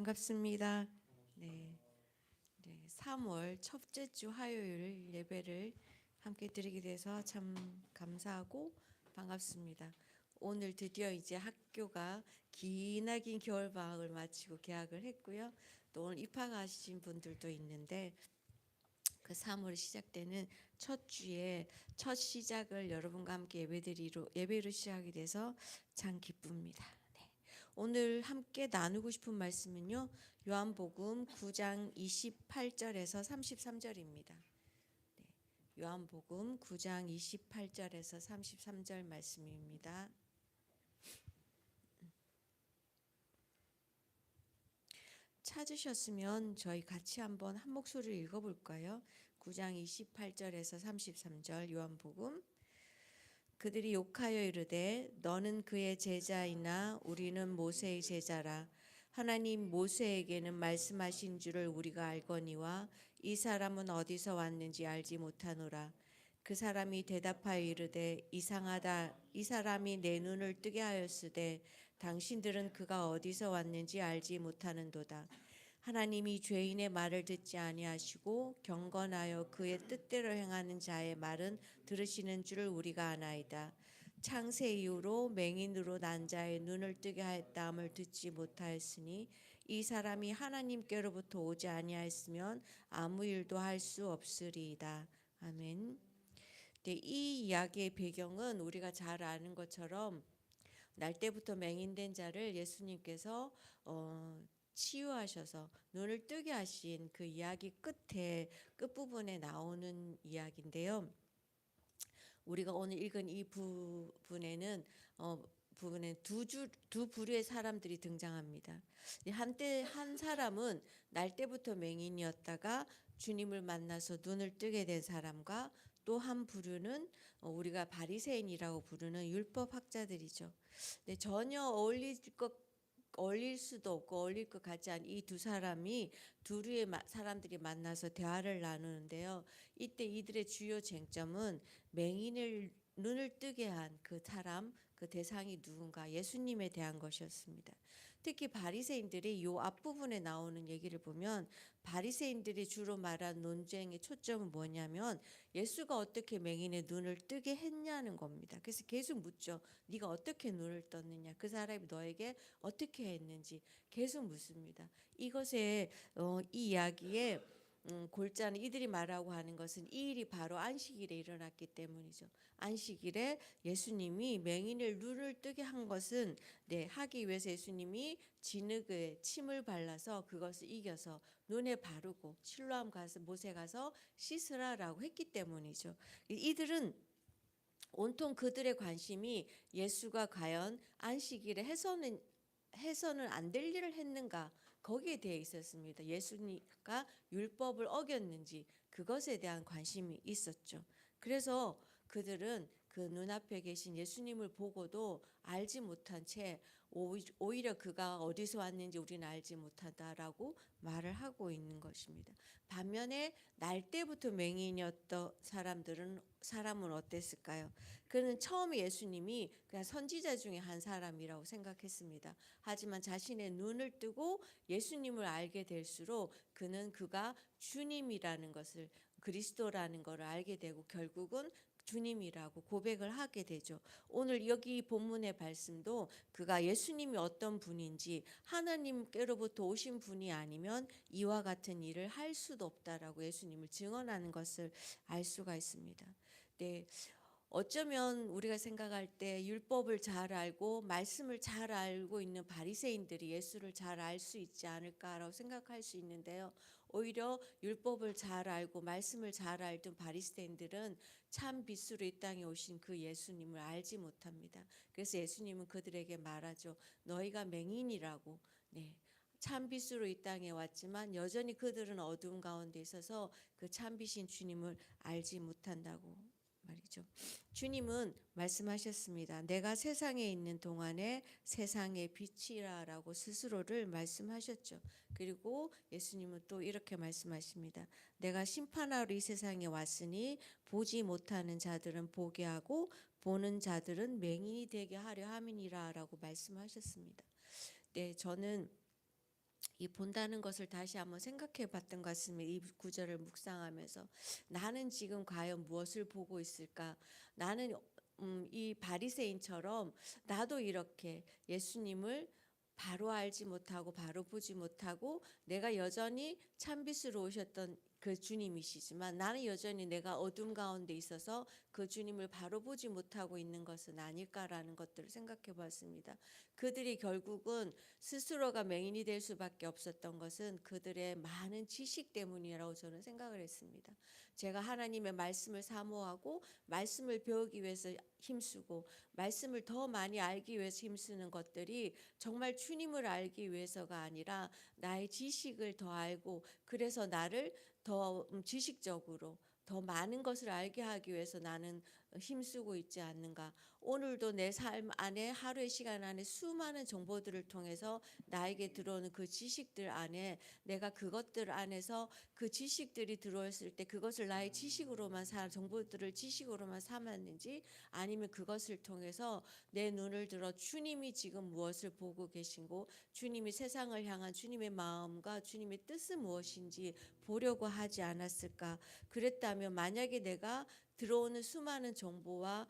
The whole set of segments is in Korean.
반갑습니다. 네, 3월 첫째 주 화요일 예배를 함께 드리게 돼서 참 감사하고 반갑습니다. 오늘 드디어 이제 학교가 기나긴 겨울 방학을 마치고 개학을 했고요. 또 오늘 입학하신 분들도 있는데 그 3월 시작되는 첫 주에 첫 시작을 여러분과 함께 예배로 시작하게 돼서 참 기쁩니다. 네. 오늘 함께 나누고 싶은 말씀은요. 요한복음 9장 28절에서 33절입니다. 네. 요한복음 9장 28절에서 33절 말씀입니다. 찾으셨으면 저희 같이 한번 한 목소리를 읽어볼까요? 9장 28절에서 33절 요한복음. 그들이 욕하여 이르되 너는 그의 제자이나 우리는 모세의 제자라. 하나님 모세에게는 말씀하신 줄을 우리가 알거니와 이 사람은 어디서 왔는지 알지 못하노라. 그 사람이 대답하여 이르되 이상하다. 이 사람이 내 눈을 뜨게 하였으되 당신들은 그가 어디서 왔는지 알지 못하는도다. 하나님이 죄인의 말을 듣지 아니하시고 경건하여 그의 뜻대로 행하는 자의 말은 들으시는 줄을 우리가 아나이다. 창세 이후로 맹인으로 난 자의 눈을 뜨게 하였다함을 듣지 못하였으니 이 사람이 하나님께로부터 오지 아니하였으면 아무 일도 할 수 없으리이다. 아멘. 네, 이 이야기의 배경은 우리가 잘 아는 것처럼 날 때부터 맹인된 자를 예수님께서 치유하셔서 눈을 뜨게 하신 그 이야기 끝부분에 나오는 이야기인데요. 우리가 오늘 읽은 이 부분에는 두 부류의 사람들이 등장합니다. 한때 한 사람은 날 때부터 맹인이었다가 주님을 만나서 눈을 뜨게 된 사람과 또 한 부류는 우리가 바리새인이라고 부르는 율법 학자들이죠. 네, 전혀 어울릴 수도 없고 어울릴 것 같지 않은 이 두 사람이 두류의 사람들이 만나서 대화를 나누는데요. 이때 이들의 주요 쟁점은 맹인을 눈을 뜨게 한 그 사람, 그 대상이 누군가 예수님에 대한 것이었습니다. 특히 바리새인들이 요 앞부분에 나오는 얘기를 보면 바리새인들이 주로 말한 논쟁의 초점은 뭐냐면 예수가 어떻게 맹인의 눈을 뜨게 했냐는 겁니다. 그래서 계속 묻죠. 네가 어떻게 눈을 떴느냐? 그 사람이 너에게 어떻게 했는지 계속 묻습니다. 이것에 이 이야기에 골자는 이들이 말하고 하는 것은 이 일이 바로 안식일에 일어났기 때문이죠. 안식일에 예수님이 맹인을 눈을 뜨게 한 것은 하기 위해서 예수님이 진흙에 침을 발라서 그것을 이겨서 눈에 바르고 실로암 가서 못에 가서 씻으라라고 했기 때문이죠. 이들은 온통 그들의 관심이 예수가 과연 안식일에 해서는 안 될 일을 했는가 거기에 대해 있었습니다. 예수님과 율법을 어겼는지 그것에 대한 관심이 있었죠. 그래서 그들은 그 눈앞에 계신 예수님을 보고도 알지 못한 채 오히려 그가 어디서 왔는지 우리는 알지 못하다라고 말을 하고 있는 것입니다. 반면에 날 때부터 맹인이었던 사람은 어땠을까요? 그는 처음에 예수님이 그냥 선지자 중에 한 사람이라고 생각했습니다. 하지만 자신의 눈을 뜨고 예수님을 알게 될수록 그가 주님이라는 것을 그리스도라는 것을 알게 되고 결국은 주님이라고 고백을 하게 되죠. 오늘 여기 본문의 말씀도 그가 예수님이 어떤 분인지 하나님께로부터 오신 분이 아니면 이와 같은 일을 할 수도 없다라고 예수님을 증언하는 것을 알 수가 있습니다. 네. 어쩌면 우리가 생각할 때 율법을 잘 알고 말씀을 잘 알고 있는 바리새인들이 예수를 잘 알 수 있지 않을까라고 생각할 수 있는데요. 오히려 율법을 잘 알고 말씀을 잘 알던 바리새인들은 참 빛으로 이 땅에 오신 그 예수님을 알지 못합니다. 그래서 예수님은 그들에게 말하죠. 너희가 맹인이라고. 네. 참빛으로 이 땅에 왔지만 여전히 그들은 어두운 가운데 있어서 그 참빛인 주님을 알지 못한다고 말이죠. 주님은 말씀하셨습니다. 내가 세상에 있는 동안에 세상의 빛이라라고 스스로를 말씀하셨죠. 그리고 예수님은 또 이렇게 말씀하십니다. 내가 심판하러 이 세상에 왔으니 보지 못하는 자들은 보게 하고 보는 자들은 맹인이 되게 하려 함이니라라고 말씀하셨습니다. 네, 저는 이 본다는 것을 다시 한번 생각해 봤던 것 같습니다. 이 구절을 묵상하면서 나는 지금 과연 무엇을 보고 있을까? 나는 이 바리새인처럼 나도 이렇게 예수님을 바로 알지 못하고 바로 보지 못하고 내가 여전히 참빛으로 오셨던 그 주님이시지만 나는 여전히 내가 어둠 가운데 있어서 그 주님을 바로 보지 못하고 있는 것은 아닐까라는 것들을 생각해 봤습니다. 그들이 결국은 스스로가 맹인이 될 수밖에 없었던 것은 그들의 많은 지식 때문이라고 저는 생각을 했습니다. 제가 하나님의 말씀을 사모하고 말씀을 배우기 위해서 힘쓰고 말씀을 더 많이 알기 위해서 힘쓰는 것들이 정말 주님을 알기 위해서가 아니라 나의 지식을 더 알고 그래서 나를 더 지식적으로 더 많은 것을 알게 하기 위해서 나는 힘쓰고 있지 않는가. 오늘도 내 삶 안에 하루의 시간 안에 수많은 정보들을 통해서 나에게 들어오는 그 지식들 안에 내가 그것들 안에서 그 지식들이 들어왔을 때 그것을 나의 지식으로만 정보들을 지식으로만 삼았는지 아니면 그것을 통해서 내 눈을 들어 주님이 지금 무엇을 보고 계신고 주님이 세상을 향한 주님의 마음과 주님의 뜻은 무엇인지 보려고 하지 않았을까. 그랬다면 만약에 내가 들어오는 수많은 정보와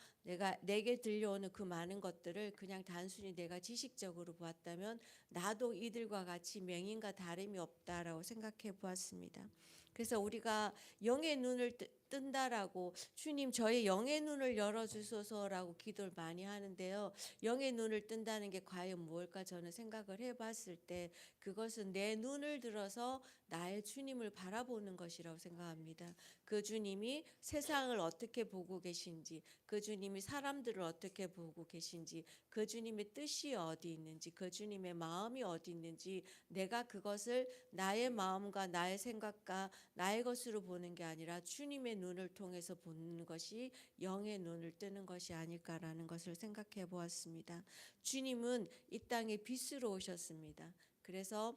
내게 들려오는 그 많은 것들을 그냥 단순히 내가 지식적으로 보았다면 나도 이들과 같이 맹인과 다름이 없다라고 생각해 보았습니다. 그래서 우리가 영의 눈을 뜬다라고 주님 저의 영의 눈을 열어주소서라고 기도를 많이 하는데요. 영의 눈을 뜬다는 게 과연 무엇일까 저는 생각을 해봤을 때 그것은 내 눈을 들어서 나의 주님을 바라보는 것이라고 생각합니다. 그 주님이 세상을 어떻게 보고 계신지, 그 주님이 사람들을 어떻게 보고 계신지, 그 주님의 뜻이 어디 있는지, 그 주님의 마음이 어디 있는지 내가 그것을 나의 마음과 나의 생각과 나의 것으로 보는 게 아니라 주님의 눈을 통해서 보는 것이 영의 눈을 뜨는 것이 아닐까라는 것을 생각해 보았습니다. 주님은 이 땅에 빛으로 오셨습니다. 그래서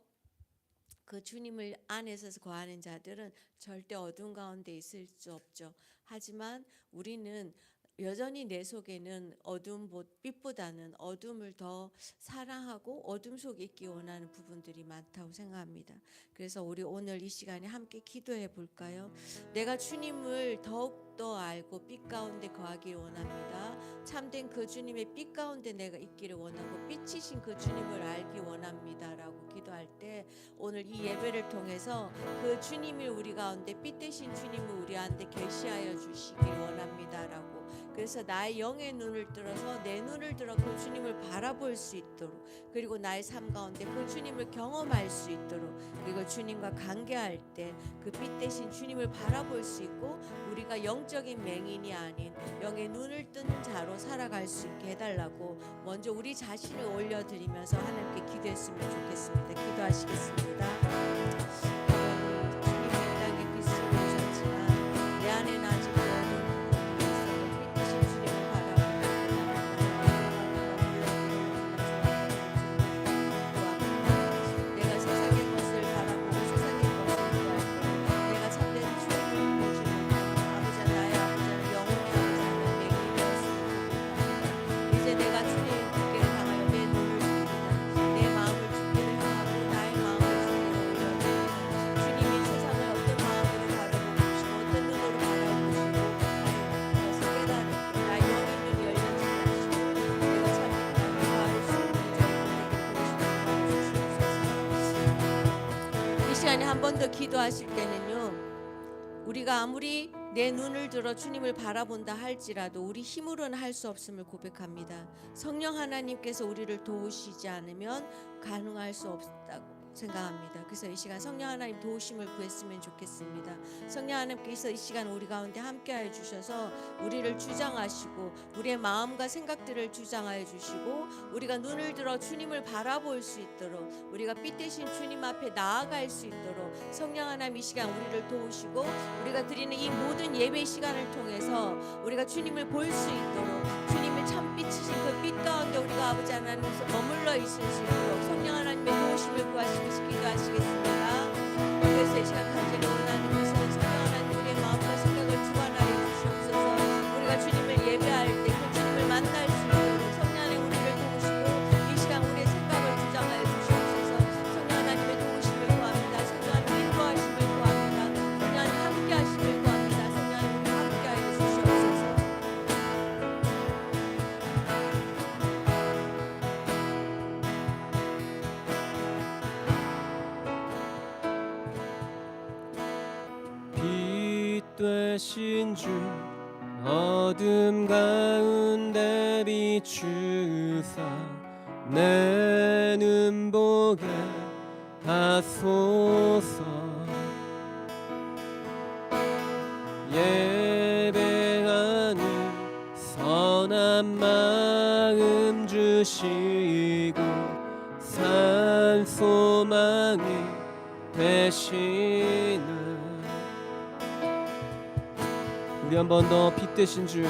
그 주님을 안에서 거하는 자들은 절대 어둠 가운데 있을 수 없죠. 하지만 우리는 여전히 내 속에는 빛보다는 어둠을 더 사랑하고 어둠 속에 있기 원하는 부분들이 많다고 생각합니다. 그래서 우리 오늘 이 시간에 함께 기도해 볼까요? 내가 주님을 더욱더 알고 빛 가운데 거하기를 원합니다. 참된 그 주님의 빛 가운데 내가 있기를 원하고 빛이신 그 주님을 알기 원합니다 라고 기도할 때 오늘 이 예배를 통해서 그 주님을 우리 가운데 빛 되신 주님을 우리한테 계시하여 주시길 원합니다 라고 그래서 나의 영의 눈을 들어서 내 눈을 들어 그 주님을 바라볼 수 있도록 그리고 나의 삶 가운데 그 주님을 경험할 수 있도록 그리고 주님과 관계할 때 그 빛 대신 주님을 바라볼 수 있고 우리가 영적인 맹인이 아닌 영의 눈을 뜨는 자로 살아갈 수 있게 해달라고 먼저 우리 자신을 올려드리면서 하나님께 기도했으면 좋겠습니다. 기도하시겠습니다. 주님이 이 땅에 빛으로 오셨지만 내 안에는 아직 한 번 더 기도하실 때는요 우리가 아무리 내 눈을 들어 주님을 바라본다 할지라도 우리 힘으로는 할 수 없음을 고백합니다. 성령 하나님께서 우리를 도우시지 않으면 가능할 수 없다고 생각합니다. 그래서 이 시간 성령 하나님 도우심을 구했으면 좋겠습니다. 성령 하나님께서 이 시간 우리 가운데 함께하여 주셔서 우리를 주장하시고 우리의 마음과 생각들을 주장하여 주시고 우리가 눈을 들어 주님을 바라볼 수 있도록 우리가 빛 대신 주님 앞에 나아갈 수 있도록 성령 하나님 이 시간 우리를 도우시고 우리가 드리는 이 모든 예배 시간을 통해서 우리가 주님을 볼 수 있도록 주님의 참빛이신 그 빛 가운데 우리가 아버지 하나님께서 머물러 있을 수 있도록 성령 하나님의 도우심을 구하시면서 기도하시겠습니다. 그래서 이 시간 간절히 원하는 것은 성령 하나님 우리의 마음과 생각을 주관하여 주시옵소서. 우리가 주님을 예배할 때 그 주님을 만날 수 있도록 성령 하나님 우리를 도우시고 이 시간 우리의 생각을 주장하여 주시옵소서. 성령 하나님의 도우심 주시옵소서. 빛 되신 주 어둠 가운데 비추사 내 눈 보게 하소서. 예배하는 선한 마음 주시고 산 소망이 되시는 우리 한 번 더 빛 되신 주,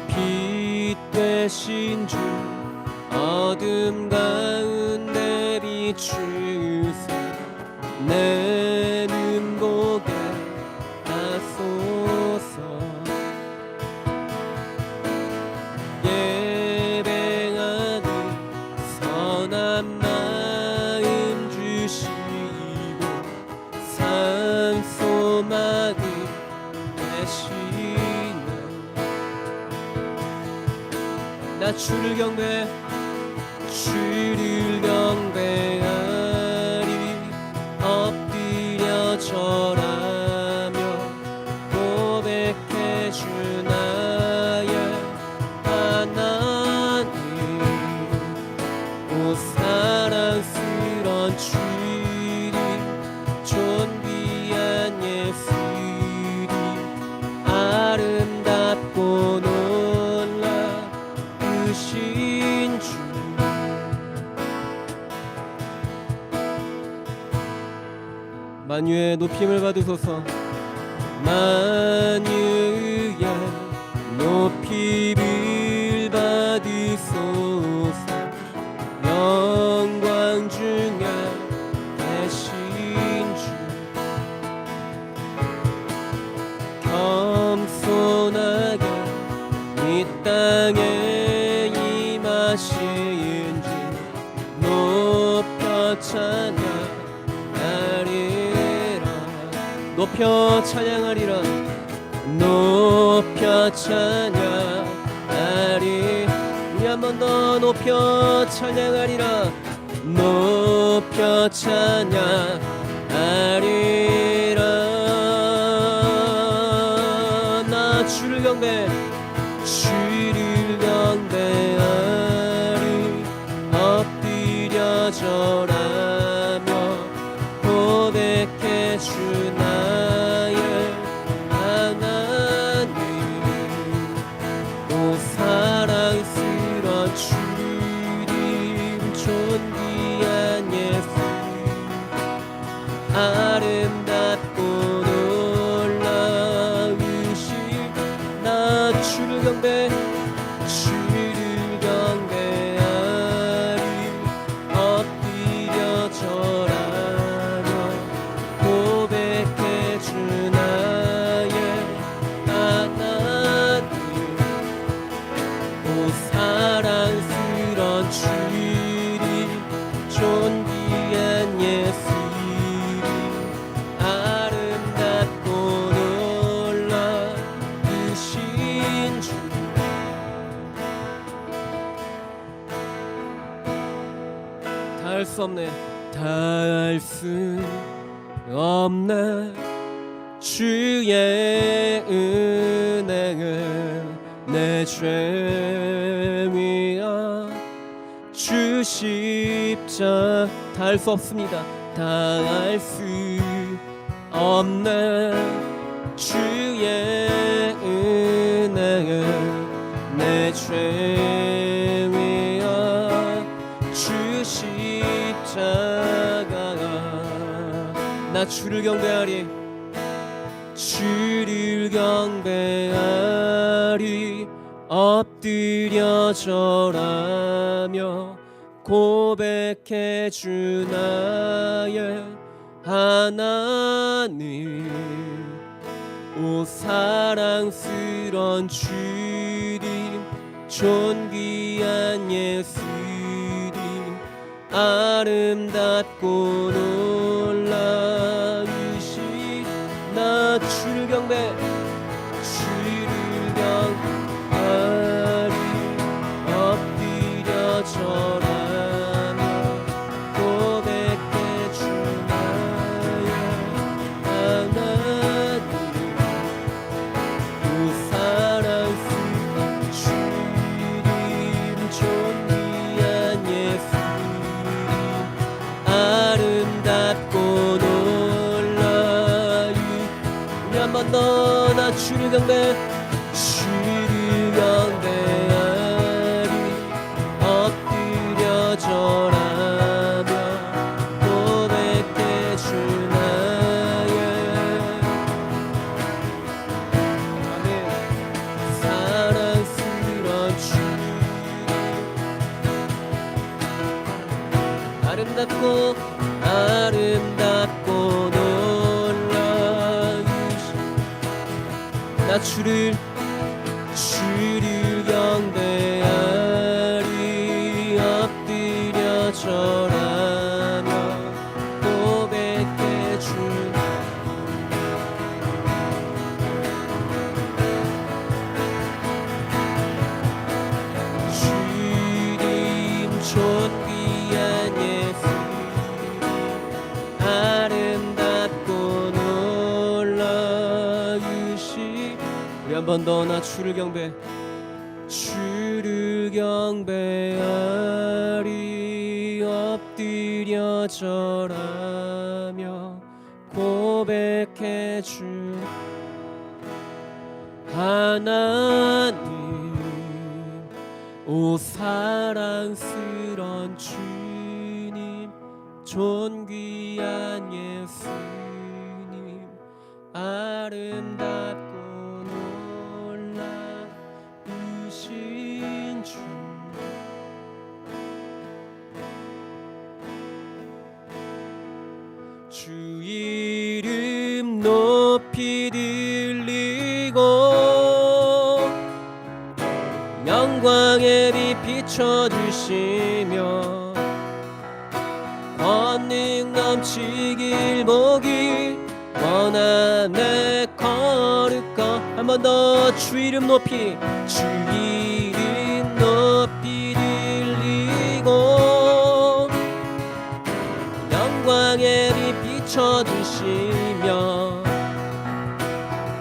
빛 되신 주 어둠 가운데 비추사 내 눈 보게 하소서. 예배하는 선한 마음 주시고 산 소망이 되시는 나 주를 경배해 주를 경배하리 엎드려 절하며 고백해 주 나의 하나님. 오 사랑스런 주님 존귀한 예수님 아름답고 놀라우신 주. 만유의 높임을 받으소서. 만유의 높임을 받으소서. 영광 중에 계신 주 겸손하게 이 땅에 임하신 주 높여 찬양하리라. 높여 찬양하리라. 높여 찬양하리. 우리 한 번 더 높여 찬양하리라. 높여 찬양하리라. 나 주를 경배 주를 경배하리 엎드려 절하며 고백해 주 나의 하나님. 오 사랑스런 주님 존귀한 예수 아름답고 놀라우신 나 주를 경배 주를 경배하리 엎드려 절하며 고백해 주 나의 하나님. 오 사랑스런 주님 존귀한 예수님 아름답고 놀라우신 주. 닿을 수 없네 닿을 수 없네 주의 은혜를 내 죄 위하 주 십자. 닿을 수 없습니다. 닿을 수 없네 주의 은혜를 내 죄 위하 주 십자가. 나 주를 경배하리 주를 경배하리 엎드려 절하며 고백해 주 나의 하나님. 오 사랑스런 주님 존귀한 예수님 아름답고 놀라우신 나 주를 경배 주를 경배하리 엎드려 절하며 고백해 주 나의 하나님 그 사랑스러운 주님 존귀한 예수님 아름답고 놀라이 우리 한 번 더 나 주를 경배 주를 경배하리 엎드려 절하며 고백해 주 나의 아멘 사랑스러운 주님 아름답고 아름답고 놀라우신 나 주를 경배하리 엎드려 절하며 고백해 주 주님 존귀한 예수님 아름답고 놀라우시 우리 한 번 더 나 주를 경배하리 엎드려 절하며 고백해 주 하나님 오 사랑스런 주님 존귀한 예수님 아름답고 놀라우신 주 주 이름 높이 들리고 영광의 빛 비춰주시며 권능 넘치길 보기 원하네 거룩거 한 번 더 주 이름 높이 주 이름 높이 들리고 영광의 빛 비춰주시며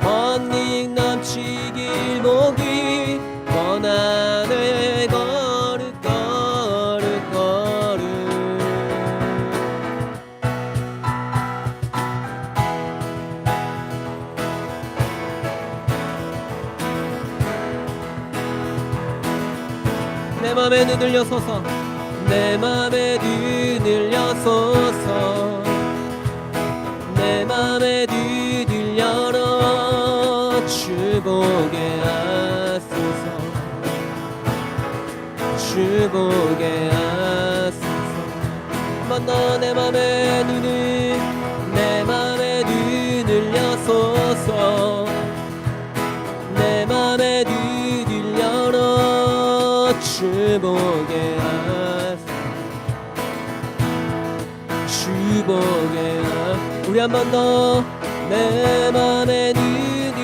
권능 넘치길 보기 원하네 거룩 거룩 거룩 내 맘에 눈을 여소서 내 맘에 눈을 여소서 내 맘에 눈을 열어 주 보게 하소서 주 보게 하소서 한 번 더 내 맘에 눈을 여소서 내 맘에 눈을 열어 주 보게 하소서 주 보게 하소서 우리 한 번 더 내 맘에 눈을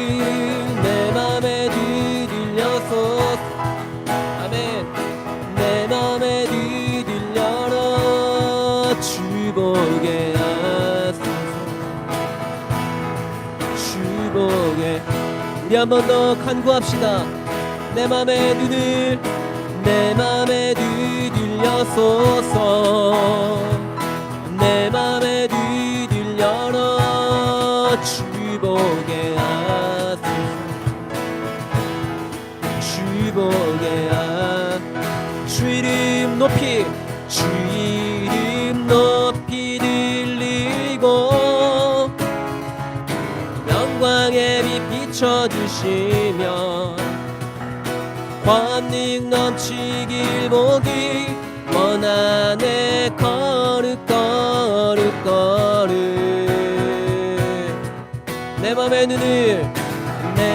여소서 아멘 내 맘에 눈을 열어 주 보게 하소서 주 보게 우리 한 번 더 간구합시다 내 맘에 눈을 여소서 내 맘에 눈을 열어 주 보게 하소서 주 보게 주 이름 높이 주 이름 높이 들리고 영광의 빛 비춰주시며 권능 넘치길 보기 원하네 거룩 거룩 거룩 내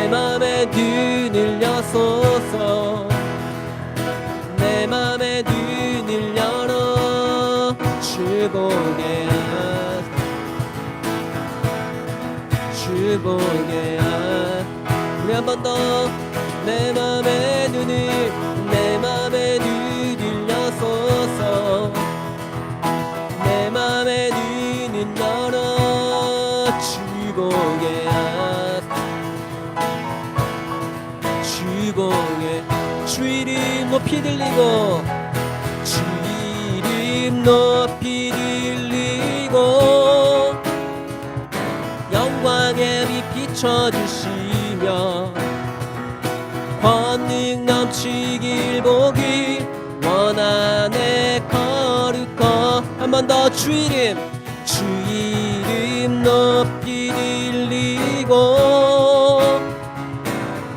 맘에 눈을 여소서 내 맘에 눈을 열어 주 보게 주 보게 한 번 더 내 맘의 눈을 열어소서 내 맘의 눈을 열어 주 보게 주 보게 주 이름 높이 들리고 주 이름 높이 들리고 영광의 빛 비춰주시며 권능 넘치길 보길 원하네 거룩거 한 번 더 주 이름 높이 들리고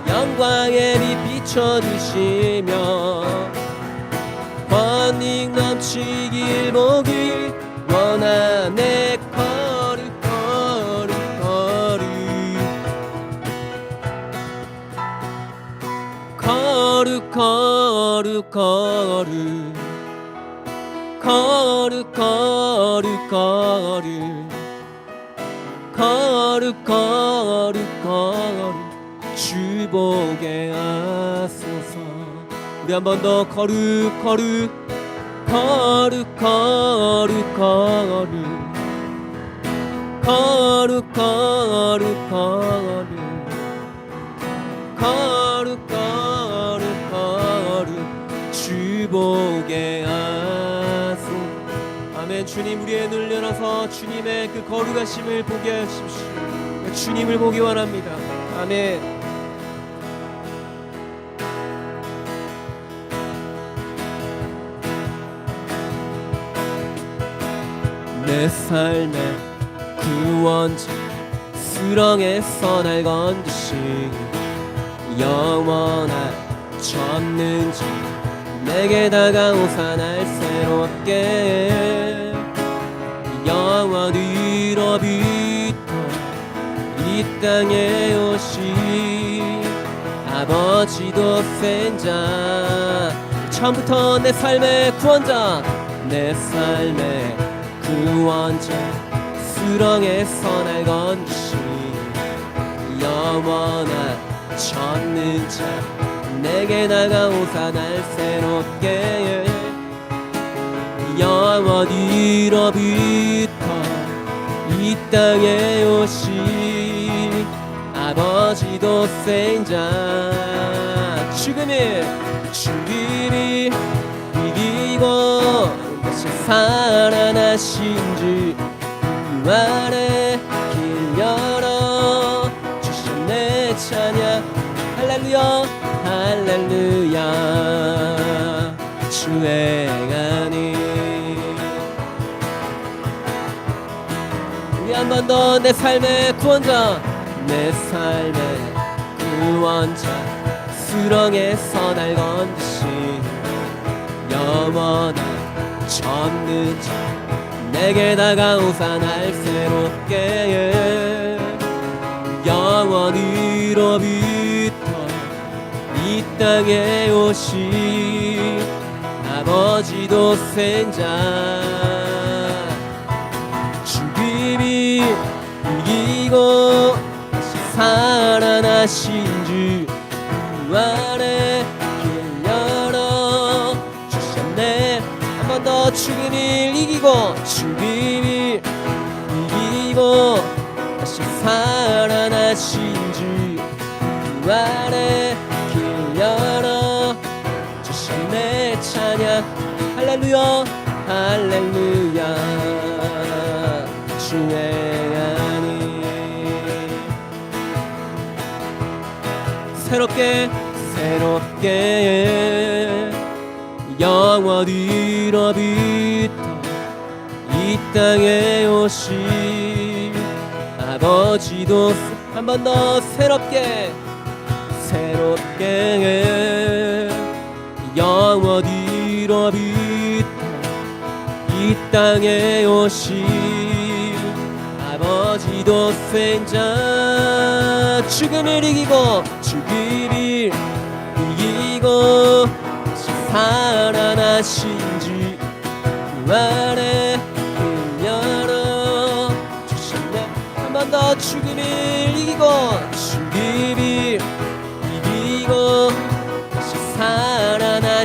영광의 빛 비춰주시며 권능 넘치길 보길 원하네 거룩 주 보게 하소서 우리 한 번 더 거룩 주 보게 하소 아멘. 주님 우리의 눈을 열어서 주님의 그 거룩하심을 보게 하십시오. 주님을 보기 원합니다. 아멘. 내 삶의 구원자 수렁에서 날 건지신 영원한 전능자 내게 다가오사 날 새롭게 영원으로부터 이 땅에 오신 아버지도 센자 처음부터 내 삶의 구원자 내 삶의 구원자 수렁에서 날 건지신 영원한 전능자 내게 다가오사 날 새롭게 영원으로부터 이 땅에 오신 아버지도 센자 죽음이 이기고 다시 살아나신 주 부활의 길 열어 주셨네 찬양 할렐루야 할렐루야 주의 행하니 우리 한 번 더 내 삶의 구원자 내 삶의 구원자 수렁에서 날 건지신 영원한 전능자 내게 다가오사 날 새롭게 영원으로부터 이 땅에 오신 아버지도 센자 죽음이 이기고 다시 살아나신 주 부활의 길 열어 주셨네 한 번 더 죽음을 이기고 다시 살아나신 주 부활의 길 열어 주셨네 찬양 할렐루야 할렐루야 주의 안이 새롭게 영원으로부터 이 땅에 오신 아버지도 한 번 더 새롭게 영원으로부터 이 땅에 오신 아버지도 센자 죽음을 이기고 다시 살아나신 주 부활의 길 열어 주셨네 한 번 더 죽음을 이기고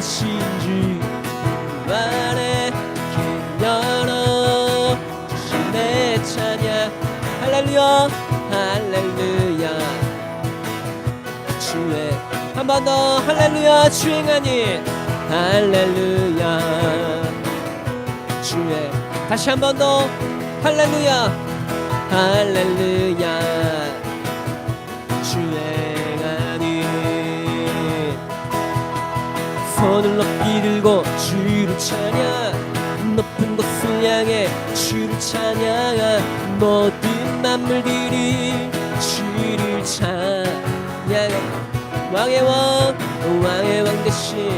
계신지 주 안에 길 열어 주신 내 찬양 할렐루야 할렐루야 주의 한 번 더 할렐루야 주행하니 할렐루야 주의 다시 한 번 더 할렐루야 할렐루야 주행하니 손을 높이 들고 주를 찬양 높은 곳을 향해 주를 찬양 모든 만물들이 주를 찬양 왕의 왕 왕의 왕 되신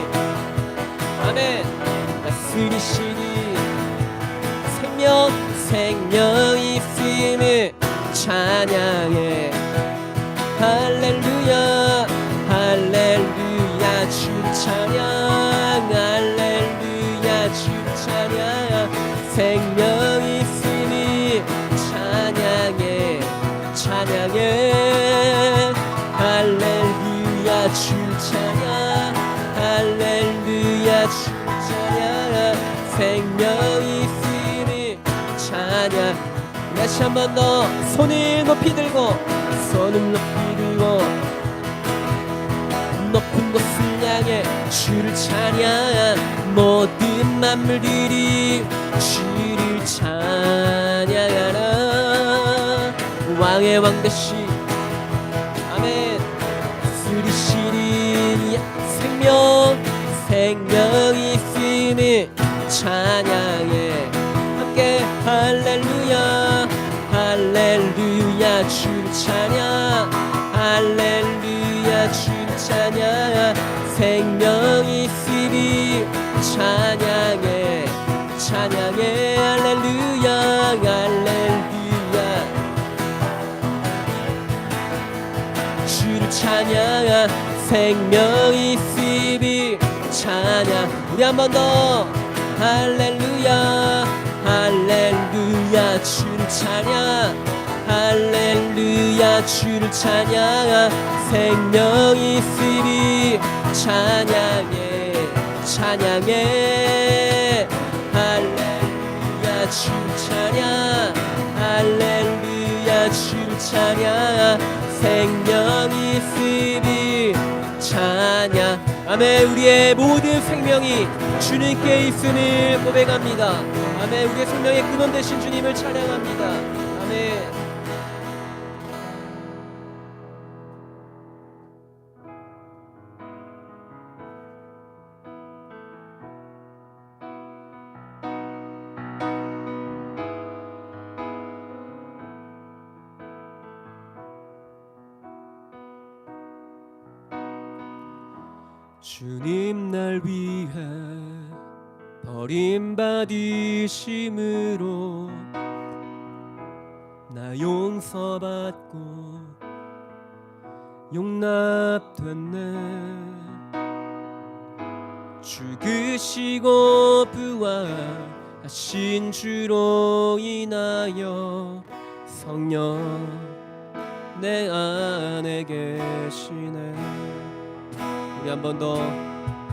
아멘 다스리시니 생명이 있음을 찬양해 할렐루야 할렐루야 주를 찬양 할렐루야 주를 찬양 생명이 있음을 찬양해 찬양해 할렐루야 주를 찬양 할렐루야 주를 찬양 생명이 있음을 찬양 다시 한 번 더 손을 높이 들고 손을 높이 들고 높은 곳을 향해 주를 찬양 모든 만물들이 주를 찬양하라 왕의 왕 되신 아멘 다스리시니 생명이 있음을 찬양해 함께 할렐루야 할렐루야 주를 찬양 할렐루야 주를 찬양 생명이 있음을 찬양해 찬양해 할렐루야 할렐루야 주를 찬양 생명이 있음을 찬양 우리 한 번 더 할렐루야 할렐루야 주를 찬양 할렐루야 주를 찬양 생명이 있으리 찬양해 찬양해 할렐루야 주를 찬양 할렐루야 주를 찬양 생명이 있으리 찬양 아멘 우리의 모든 생명이 주님께 있음을 고백합니다 아멘 우리의 생명의 근원 되신 주님을 찬양합니다 아멘 주님 날 위해 버림받으심으로 나 용서받고 용납됐네 죽으시고 부활하신 주로 인하여 성령 내 안에 계시네 우리 한 번 더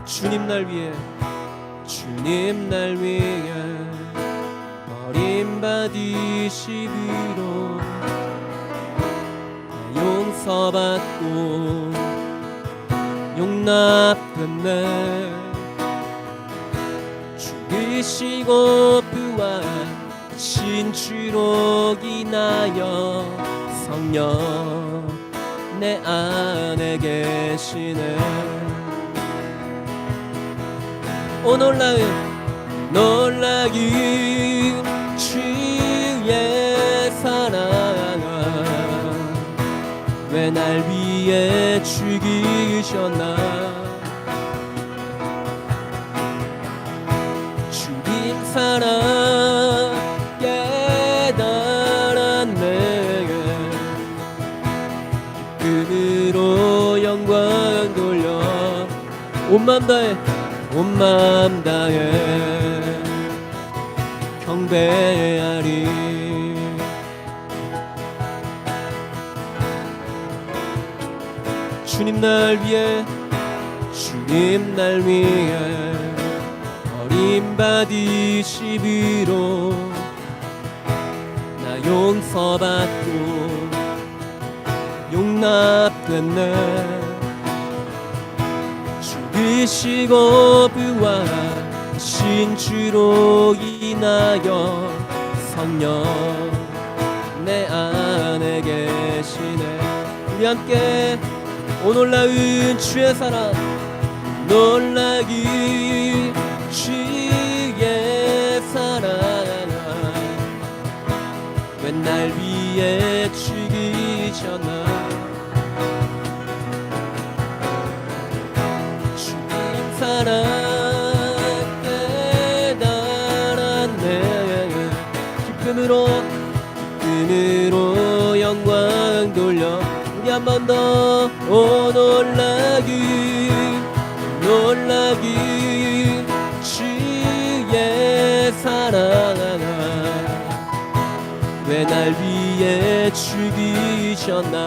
주님 날 위해 주님 날 위해 버림받으시기로 용서받고 용납됐네 죽으시고 부활하신 주로 인하여 성령 내 안에 계시네 오 놀라운 주의 사랑아 왜 날 위해 죽이셨나 주님 사랑 깨달았네 기쁨으로 영광 돌려 온 맘 다해 경배하리 주님 날 위해 주님 날 위해 버림받으심으로 나 용서받고 용납됐네. 죽으시고 부활하신 주로 인하여 성령 내 안에 계시네. 우리 함께 오 놀라운 주의 사랑, 놀라기 주의 사랑, 왜 날 위해 죽이셨나. 주님 사랑 깨달았네. 기쁨으로 영광 돌려 우리 한 번 더 오 놀라기 주의 사랑, 왜 날 위해 죽이셨나.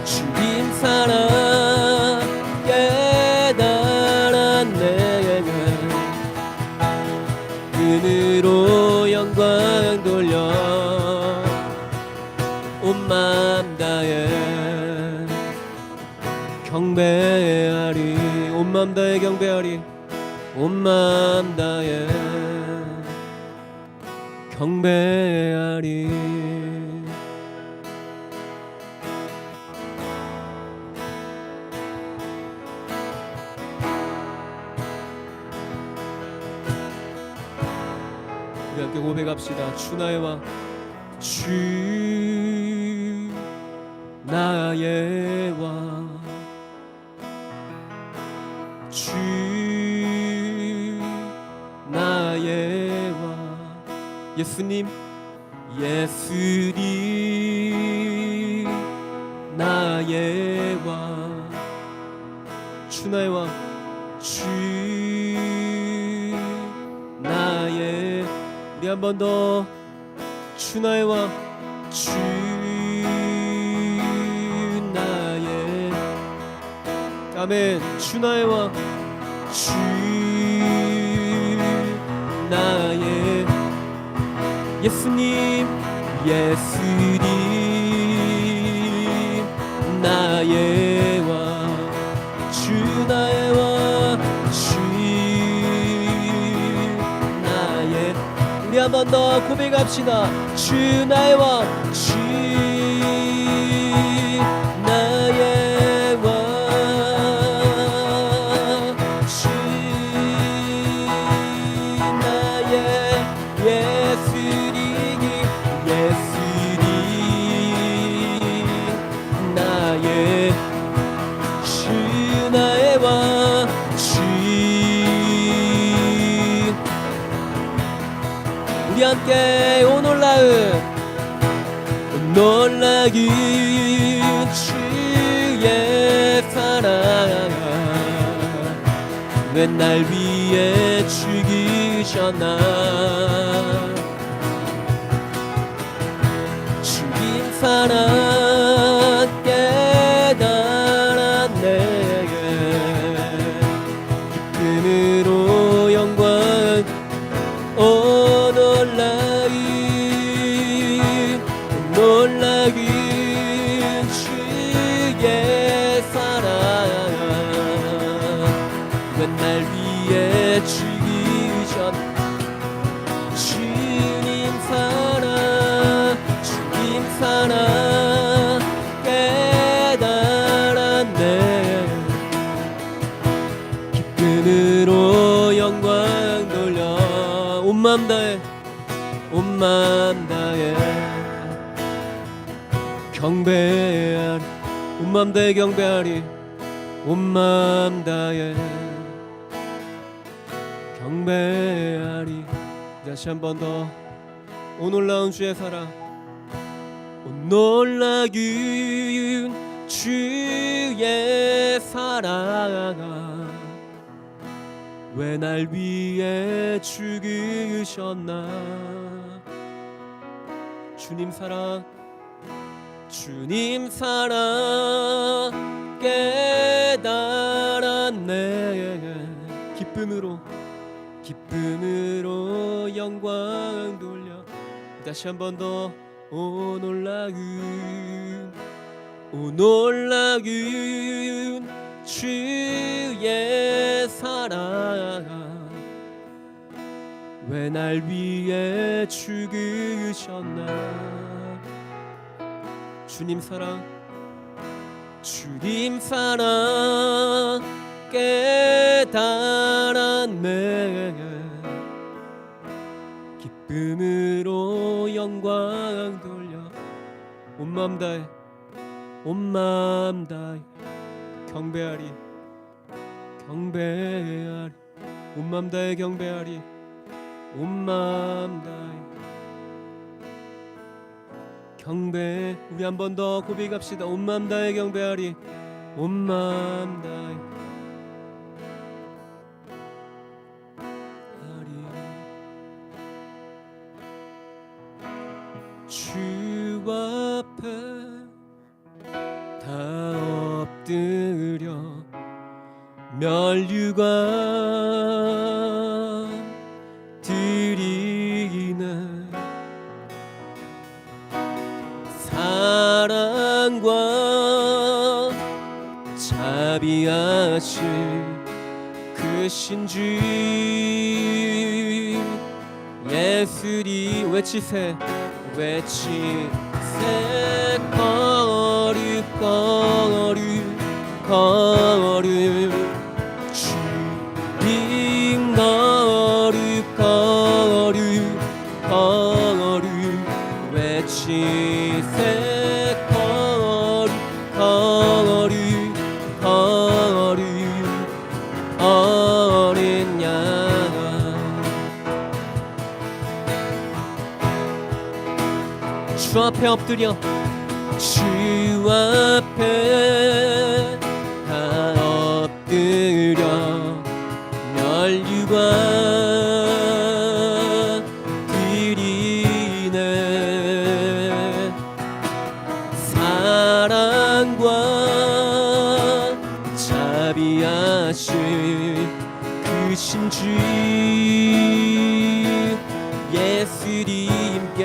주님 사랑 깨달았네. 은으로 영광 돌려 온 맘 다해 경배하리. 온 맘 다해 경배하리. 온 맘 다해 경배하리. 우리 함께 고백합시다. 주 나의 왕, 주 나의 왕, 주 나의 왕. 예수님 나의 왕, 주 나의 왕, 주 나의. 우리 한 번 더. 주 나의 왕, 주 나의. 아멘. 주 나의 왕, 주 나의. 예수님 나의 왕, 주 나의 왕, 주 나의. 우리 한 번 더 고백합시다. 주 나의 왕, 주 나의 왕, 주 나의. 예수님 나의. 주 나의 왕, 주. 우리 함께 오 놀라긴 주의 사랑, 왜 날 위해 죽이셨나. 주님 사랑 깨달았네. 기쁨으로 영광 오 놀라긴 주의 사랑, 왜 날 위해 죽이셨. 주님 사랑 깨달았네. 기쁨으로 영광 돌려 온 맘 다해 경배하리. 온 맘 다해 경배하리. 온 맘 다해 경배하리. 다시 한 번 더. 오 놀라운 주의 사랑, 오 놀라긴 주의 사랑, 왜 날 위해 죽으셨나. 주님 사랑 주님 사랑 깨달았네. 기쁨으로 영광 돌려. 다시 한 번 더. 오 놀라운 주의 사랑, 왜 날 위해 죽으셨나. 주님 사랑 깨달았네. 기쁨으로 영광 돌려. 온 마음 다해 경배하리. 온 마음 다해 경배하리. 온 마음 다해 경배. 우리 한 번 더 고백합시다. 온 마음 다해 경배하리. 온 마음 다해 주 앞에 다 엎드려 면류관 드리네. 사랑과 자비하실 그 신주 예수리. 외치세 거룩 주님 거룩 외치세 거룩 어린 양. 주 앞에 엎드려 주 앞에 다 엎드려 면류관 드리네. 사랑과 자비하실 그 신주 예수님께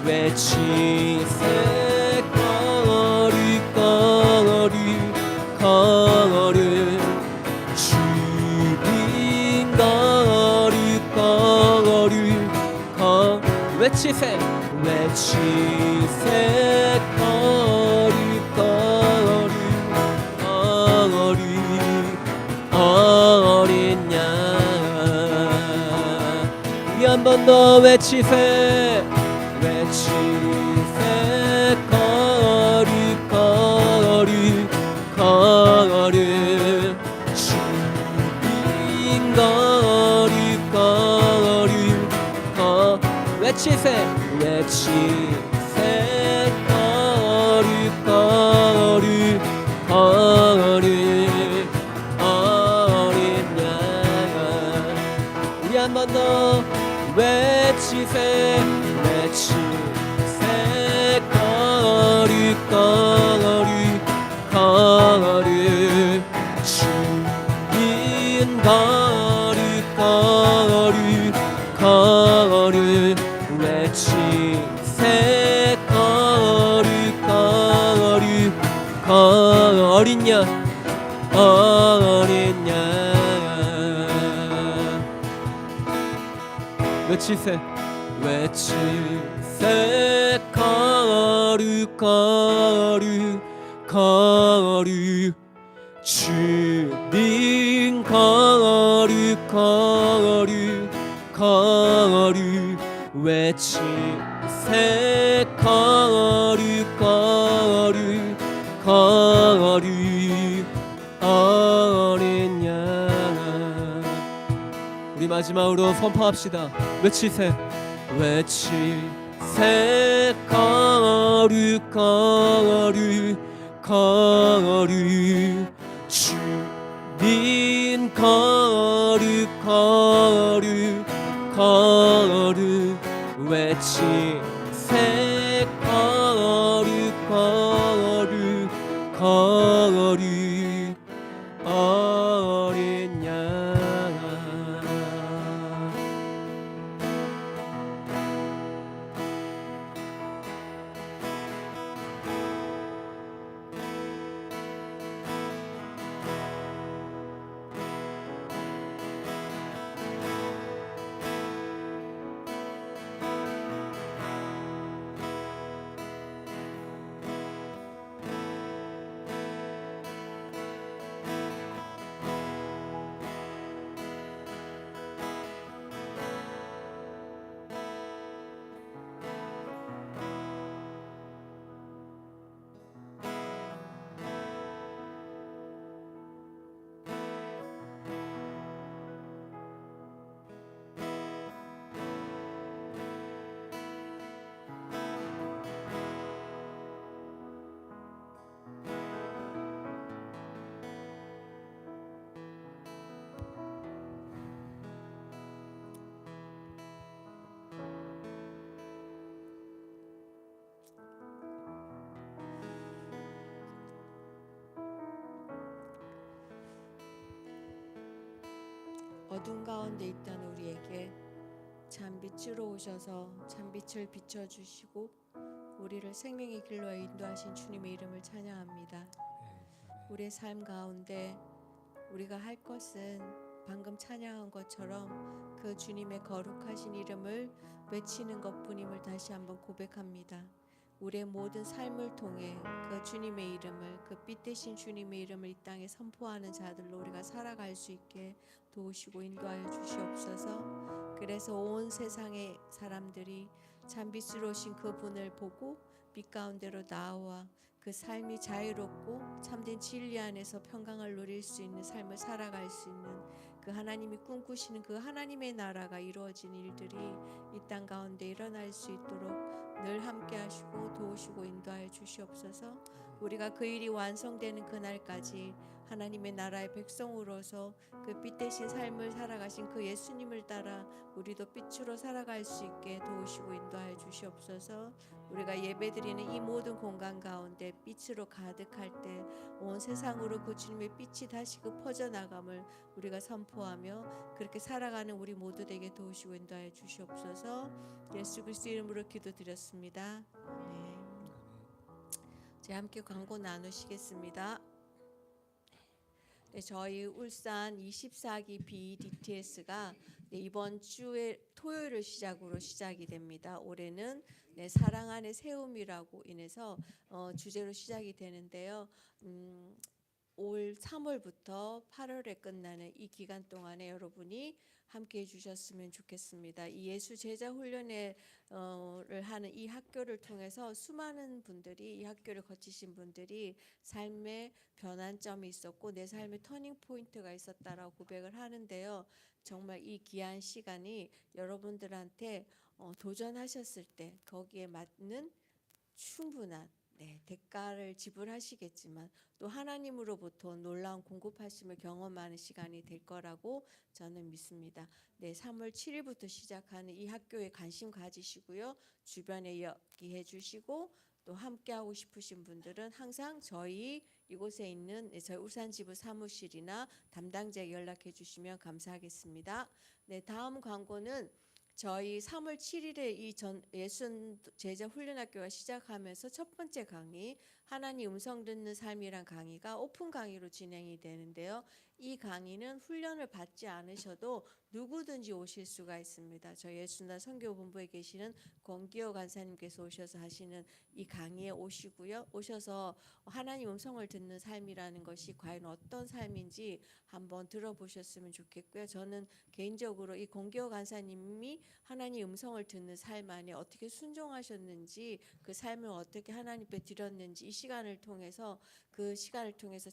외치세 거룩 주님 거룩 외치세 거룩 어린 양. 우리 한 번 더 외치세 거룩 주님 거룩 외치세 거룩 어린 양. 우리 한 번 더 외치세 거룩 주님 거룩 외치세 거룩 어린 양 외치세 거룩 주님 거룩 외치세 거룩 어린 양. 우리 마지막으로 선포합시다. 외치세 거룩 주님 거룩 외치세 거룩 어둠 가운데 있던 우리에게 참빛으로 오셔서 참빛을 비춰주시고 우리를 생명의 길로 인도하신 주님의 이름을 찬양합니다. 우리의 삶 가운데 우리가 할 것은 방금 찬양한 것처럼 그 주님의 거룩하신 이름을 외치는 것뿐임을 다시 한번 고백합니다. 우리의 모든 삶을 통해 그 주님의 이름을, 그 빛 대신 주님의 이름을 이 땅에 선포하는 자들로 우리가 살아갈 수 있게 도우시고 인도하여 주시옵소서. 그래서 온 세상의 사람들이 참빛으로 오신 그분을 보고 빛 가운데로 나와 그 삶이 자유롭고 참된 진리 안에서 평강을 누릴 수 있는 삶을 살아갈 수 있는 그 하나님이 꿈꾸시는 그 하나님의 나라가 이루어진 일들이 이 땅 가운데 일어날 수 있도록 늘 함께 하시고 도우시고 인도하여 주시옵소서. 우리가 그 일이 완성되는 그날까지 하나님의 나라의 백성으로서 그 빛 대신 삶을 살아가신 그 예수님을 따라 우리도 빛으로 살아갈 수 있게 도우시고 인도하여 주시옵소서. 우리가 예배드리는 이 모든 공간 가운데 빛으로 가득할 때 온 세상으로 그 주님의 빛이 다시 그 퍼져나감을 우리가 선포하며 그렇게 살아가는 우리 모두 되게 도우시고 인도하여 주시옵소서. 예수 그리스도 이름으로 기도드렸습니다. 네. 이제 함께 광고 나누시겠습니다. 네, 저희 울산 24기 BDTS가 이번 주에 토요일을 시작으로 시작이 됩니다. 올해는 사랑 안의 세움이라고 인해서 주제로 시작이 되는데요. 올 3월부터 8월에 끝나는 이 기간 동안에 여러분이 함께해 주셨으면 좋겠습니다. 이 예수 제자 훈련을 하는 이 학교를 통해서 수많은 분들이 이 학교를 거치신 분들이 삶의 변환점이 있었고 내 삶의 터닝 포인트가 있었다라고 고백을 하는데요. 정말 이 귀한 시간이 여러분들한테 도전하셨을 때 거기에 맞는 충분한 대가를 지불하시겠지만 또 하나님으로부터 놀라운 공급하심을 경험하는 시간이 될 거라고 저는 믿습니다. 3월 7일부터 시작하는 이 학교에 관심 가지시고요. 주변에 이야기해 주시고 또 함께하고 싶으신 분들은 항상 저희 이곳에 있는 저희 울산지부 사무실이나 담당자에게 연락해 주시면 감사하겠습니다. 다음 광고는 저희 3월 7일에 이 예수 제자 훈련학교가 시작하면서 첫 번째 강의 하나님 음성 듣는 삶이란 강의가 오픈 강의로 진행이 되는데요. 이 강의는 훈련을 받지 않으셔도 누구든지 오실 수가 있습니다. 저희 예수나 선교본부에 계시는 권기호 간사님께서 오셔서 하시는 이 강의에 오시고요. 오셔서 하나님 음성을 듣는 삶이라는 것이 과연 어떤 삶인지 한번 들어보셨으면 좋겠고요. 저는 개인적으로 이 권기호 간사님이 하나님 음성을 듣는 삶 안에 어떻게 순종하셨는지 그 삶을 어떻게 하나님께 드렸는지 이 시간을 통해서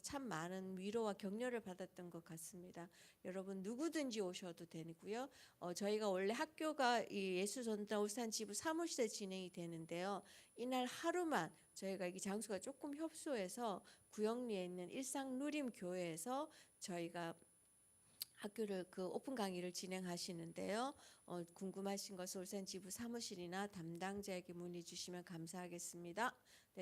참 많은 위로와 격려를 받았던 것 같습니다. 여러분 누구든지 오셔도 되고요. 저희가 원래 학교가 이 예수전당 울산 지부 사무실에 진행이 되는데요. 이날 하루만 저희가 이 장소가 조금 협소해서 구영리에 있는 일상누림교회에서 저희가 학교를 오픈 강의를 진행하시는데요. 궁금하신 것은 울산 지부 사무실이나 담당자에게 문의 주시면 감사하겠습니다.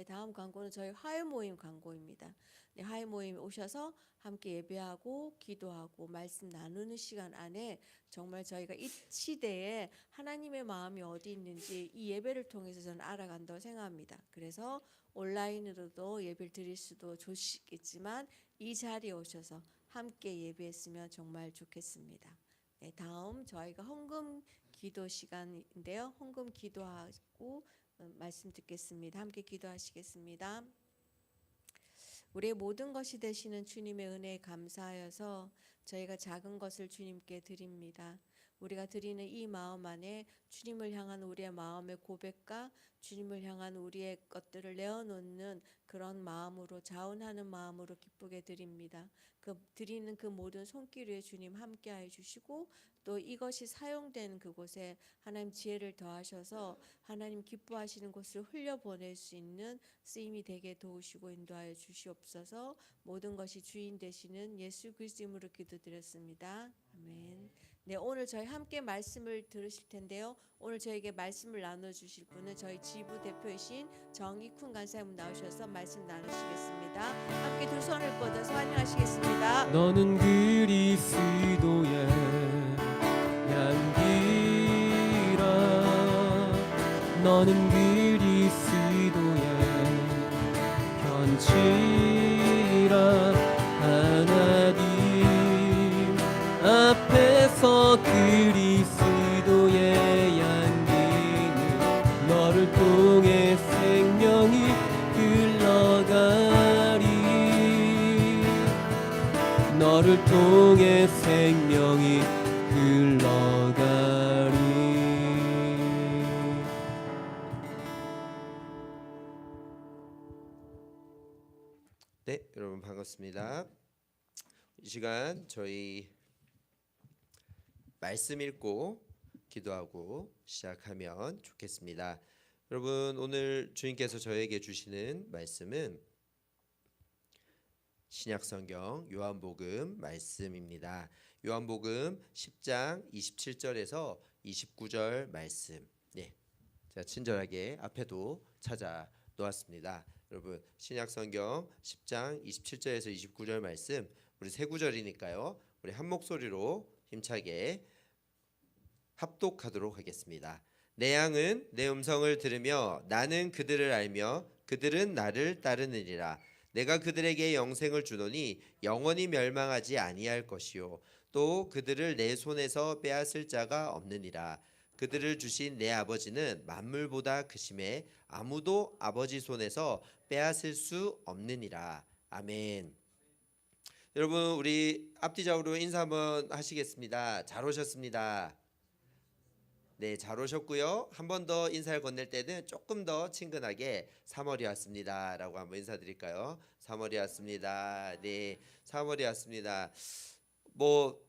다음 광고는 저희 화요 모임 광고입니다. 화요 모임 오셔서 함께 예배하고 기도하고 말씀 나누는 시간 안에 정말 저희가 이 시대에 하나님의 마음이 어디 있는지 이 예배를 통해서 저는 알아간다고 생각합니다. 그래서 온라인으로도 예배를 드릴 수도 좋겠지만 이 자리에 오셔서 함께 예배했으면 정말 좋겠습니다. 다음 저희가 헌금 기도 시간인데요. 헌금 기도하고 말씀 듣겠습니다. 함께 기도하시겠습니다. 우리의 모든 것이 되시는 주님의 은혜에 감사하여서 저희가 작은 것을 주님께 드립니다. 우리가 드리는 이 마음 안에 주님을 향한 우리의 마음의 고백과 주님을 향한 우리의 것들을 내어놓는 그런 마음으로 자원하는 마음으로 기쁘게 드립니다. 드리는 그 모든 손길 위에 주님 함께하여 주시고 또 이것이 사용된 그곳에 하나님 지혜를 더하셔서 하나님 기뻐하시는 곳을 흘려보낼 수 있는 쓰임이 되게 도우시고 인도하여 주시옵소서. 모든 것이 주인 되시는 예수 그리스도 이름으로 기도드렸습니다. 아멘. 네, 오늘 저희 함께 말씀을 들으실 텐데요. 오늘 저에게 말씀을 나눠주실 분은 저희 지부 대표이신 정익훈 간사님 나오셔서 말씀 나누시겠습니다. 함께 두 손을 뻗어서 환영하시겠습니다. 너는 그리스도의 양기라. 너는 그리스도의 편지라. 하나님 앞에서 그리스도의 양기는 너를 통해 생명이 흘러가리. 너를 통해 생명이 흘러가리. 네, 여러분 반갑습니다. 이 시간 저희 말씀 읽고 기도하고 시작하면 좋겠습니다. 여러분, 오늘 주님께서 저에게 주시는 말씀은 신약성경 요한복음 말씀입니다. 요한복음 10장 27절에서 29절 말씀. 네, 제가 친절하게 앞에도 찾아 놓았습니다. 여러분, 신약성경 10장 27절에서 29절 말씀, 우리 세 구절이니까요, 우리 한 목소리로 힘차게 합독하도록 하겠습니다. 내 양은 내 음성을 들으며 나는 그들을 알며 그들은 나를 따르느니라. 내가 그들에게 영생을 주노니 영원히 멸망하지 아니할 것이요 또 그들을 내 손에서 빼앗을 자가 없느니라. 그들을 주신 내 아버지는 만물보다 크심에 아무도 아버지 손에서 빼앗을 수 없느니라. 아멘. 여러분, 우리 앞뒤좌우로 인사 한번 하시겠습니다. 잘 오셨습니다. 네, 잘 오셨고요. 한 번 더 인사를 건넬 때는 조금 더 친근하게 3월이 왔습니다 라고 한번 인사드릴까요? 3월이 왔습니다. 네, 3월이 왔습니다. 뭐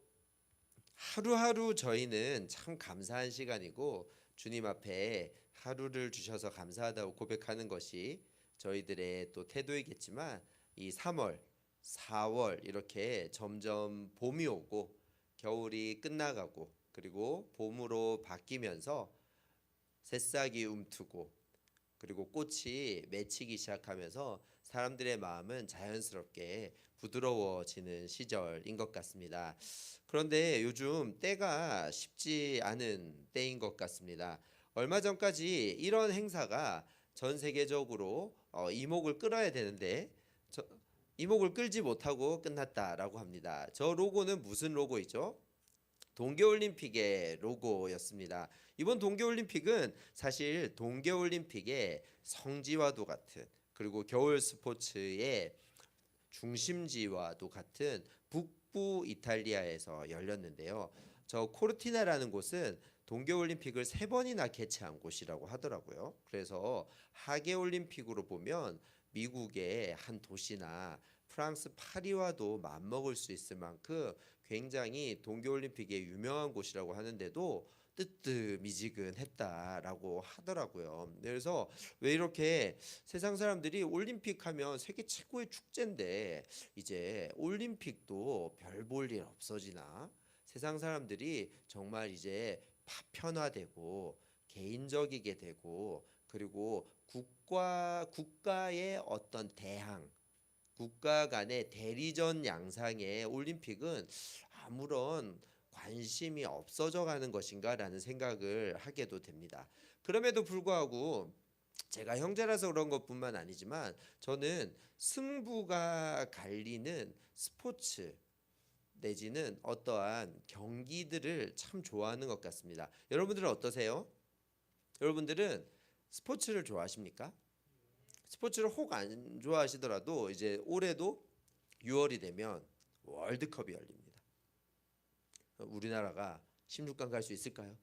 하루하루 저희는 참 감사한 시간이고, 주님 앞에 하루를 주셔서 감사하다고 고백하는 것이 저희들의 또 태도이겠지만, 이 3월, 4월 이렇게 점점 봄이 오고 겨울이 끝나가고 그리고 봄으로 바뀌면서 새싹이 움트고 그리고 꽃이 맺히기 시작하면서 사람들의 마음은 자연스럽게 부드러워지는 시절인 것 같습니다. 그런데 요즘 때가 쉽지 않은 때인 것 같습니다. 얼마 전까지 이런 행사가 전 세계적으로 이목을 끌어야 되는데 이목을 끌지 못하고 끝났다라고 합니다. 저 로고는 무슨 로고이죠? 동계올림픽의 로고였습니다. 이번 동계올림픽은 사실 동계올림픽의 성지와도 같은, 그리고 겨울 스포츠의 중심지와도 같은 북부 이탈리아에서 열렸는데요. 저 코르티나라는 곳은 동계올림픽을 3번이나 개최한 곳이라고 하더라고요. 그래서 하계올림픽으로 보면 미국의 한 도시나 프랑스 파리와도 맞먹을 수 있을 만큼 굉장히 동계올림픽에 유명한 곳이라고 하는데도 뜨뜻미지근했다라고 하더라고요. 그래서 왜 이렇게 세상 사람들이 올림픽 하면 세계 최고의 축제인데 이제 올림픽도 별 볼 일 없어지나? 세상 사람들이 정말 이제 파편화되고 개인적이게 되고, 그리고 국가의 어떤 대항, 국가 간의 대리전 양상의 올림픽은 아무런 관심이 없어져 가는 것인가라는 생각을 하게도 됩니다. 그럼에도 불구하고 제가 형제라서 그런 것뿐만 아니지만 저는 승부가 갈리는 스포츠 내지는 어떠한 경기들을 참 좋아하는 것 같습니다. 여러분들은 어떠세요? 여러분들은 스포츠를 좋아하십니까? 스포츠를 혹 안 좋아하시더라도 이제 올해도 6월이 되면 월드컵이 열립니다. 우리나라가 16강 갈 수 있을까요?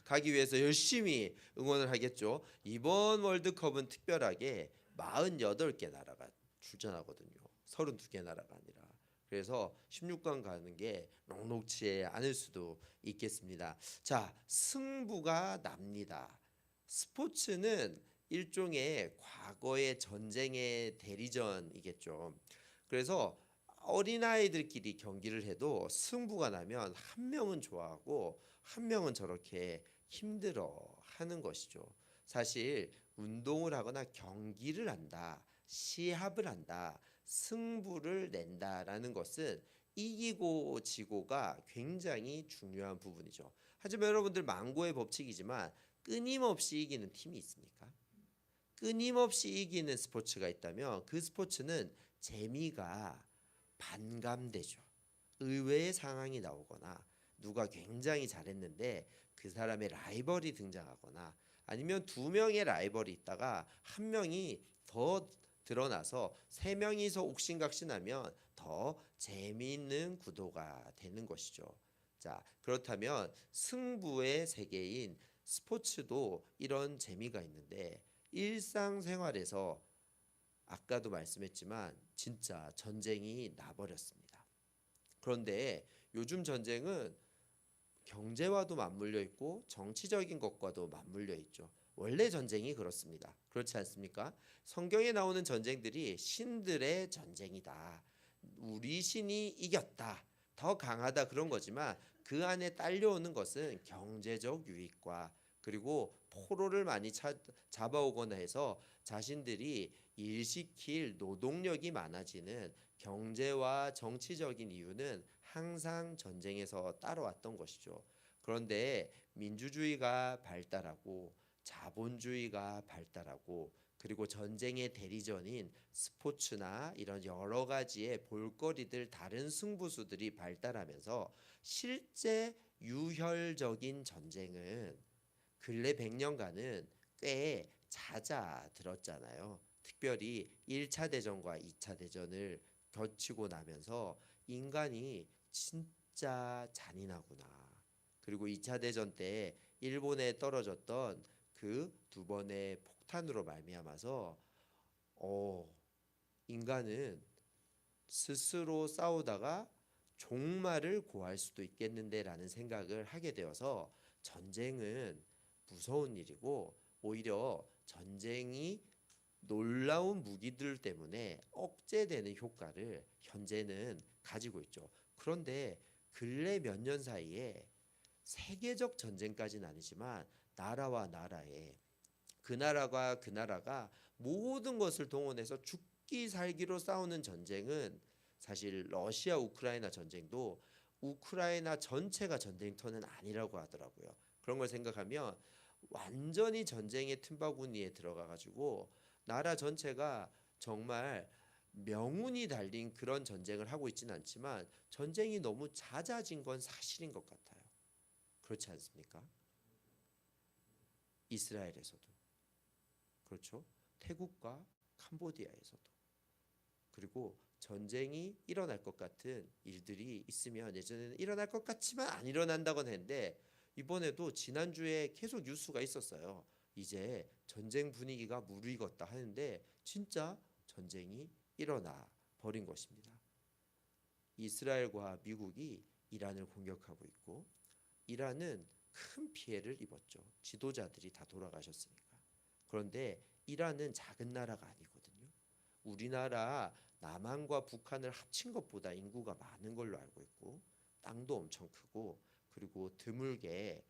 가기 위해서 열심히 응원을 하겠죠. 이번 월드컵은 특별하게 48개 나라가 출전하거든요. 32개 나라가 아니라. 그래서 16강 가는 게 녹록치 않을 수도 있겠습니다. 자, 승부가 납니다. 스포츠는 일종의 과거의 전쟁의 대리전이겠죠. 그래서 어린아이들끼리 경기를 해도 승부가 나면 한 명은 좋아하고 한 명은 저렇게 힘들어 하는 것이죠. 사실 운동을 하거나 경기를 한다, 시합을 한다, 승부를 낸다라는 것은 이기고 지고가 굉장히 중요한 부분이죠. 하지만 여러분들 망고의 법칙이지만 끊임없이 이기는 팀이 있습니까? 끊임없이 이기는 스포츠가 있다면 그 스포츠는 재미가 반감되죠. 의외의 상황이 나오거나 누가 굉장히 잘했는데 그 사람의 라이벌이 등장하거나 아니면 두 명의 라이벌이 있다가 한 명이 더 드러나서 세 명이서 옥신각신하면 더 재미있는 구도가 되는 것이죠. 자, 그렇다면 승부의 세계인 스포츠도 이런 재미가 있는데 일상생활에서 아까도 말씀했지만 진짜 전쟁이 나버렸습니다. 그런데 요즘 전쟁은 경제와도 맞물려 있고 정치적인 것과도 맞물려 있죠. 원래 전쟁이 그렇습니다. 그렇지 않습니까? 성경에 나오는 전쟁들이 신들의 전쟁이다. 우리 신이 이겼다. 더 강하다 그런 거지만 그 안에 딸려오는 것은 경제적 유익과 그리고 포로를 많이 잡아오거나 해서 자신들이 일시킬 노동력이 많아지는 경제와 정치적인 이유는 항상 전쟁에서 따라왔던 것이죠. 그런데 민주주의가 발달하고 자본주의가 발달하고 그리고 전쟁의 대리전인 스포츠나 이런 여러 가지의 볼거리들 다른 승부수들이 발달하면서 실제 유혈적인 전쟁은 근래 100년간은 꽤 잦아들었잖아요. 특별히 1차 대전과 2차 대전을 거치고 나면서 인간이 진짜 잔인하구나. 그리고 2차 대전 때 일본에 떨어졌던 그 두 번의 폭탄으로 말미암아서 인간은 스스로 싸우다가 종말을 고할 수도 있겠는데라는 생각을 하게 되어서 전쟁은 무서운 일이고 오히려 전쟁이 놀라운 무기들 때문에 억제되는 효과를 현재는 가지고 있죠. 그런데 근래 몇 년 사이에 세계적 전쟁까지는 아니지만 나라와 나라의 그 나라가 그 나라가 모든 것을 동원해서 죽기 살기로 싸우는 전쟁은 사실 러시아 우크라이나 전쟁도 우크라이나 전체가 전쟁터는 아니라고 하더라고요. 그런 걸 생각하면 완전히 전쟁의 틈바구니에 들어가 가지고 나라 전체가 정말 명운이 달린 그런 전쟁을 하고 있지는 않지만 전쟁이 너무 잦아진 건 사실인 것 같아요. 그렇지 않습니까? 이스라엘에서도 그렇죠. 태국과 캄보디아에서도 그리고 전쟁이 일어날 것 같은 일들이 있으면 예전에는 일어날 것 같지만 안 일어난다곤 했는데 이번에도 지난주에 계속 뉴스가 있었어요. 이제 전쟁 분위기가 무르익었다 하는데 진짜 전쟁이 일어나 버린 것입니다. 이스라엘과 미국이 이란을 공격하고 있고 이란은 큰 피해를 입었죠. 지도자들이 다 돌아가셨으니까. 그런데 이란은 작은 나라가 아니거든요. 우리나라 남한과 북한을 합친 것보다 인구가 많은 걸로 알고 있고 땅도 엄청 크고 그리고 드물게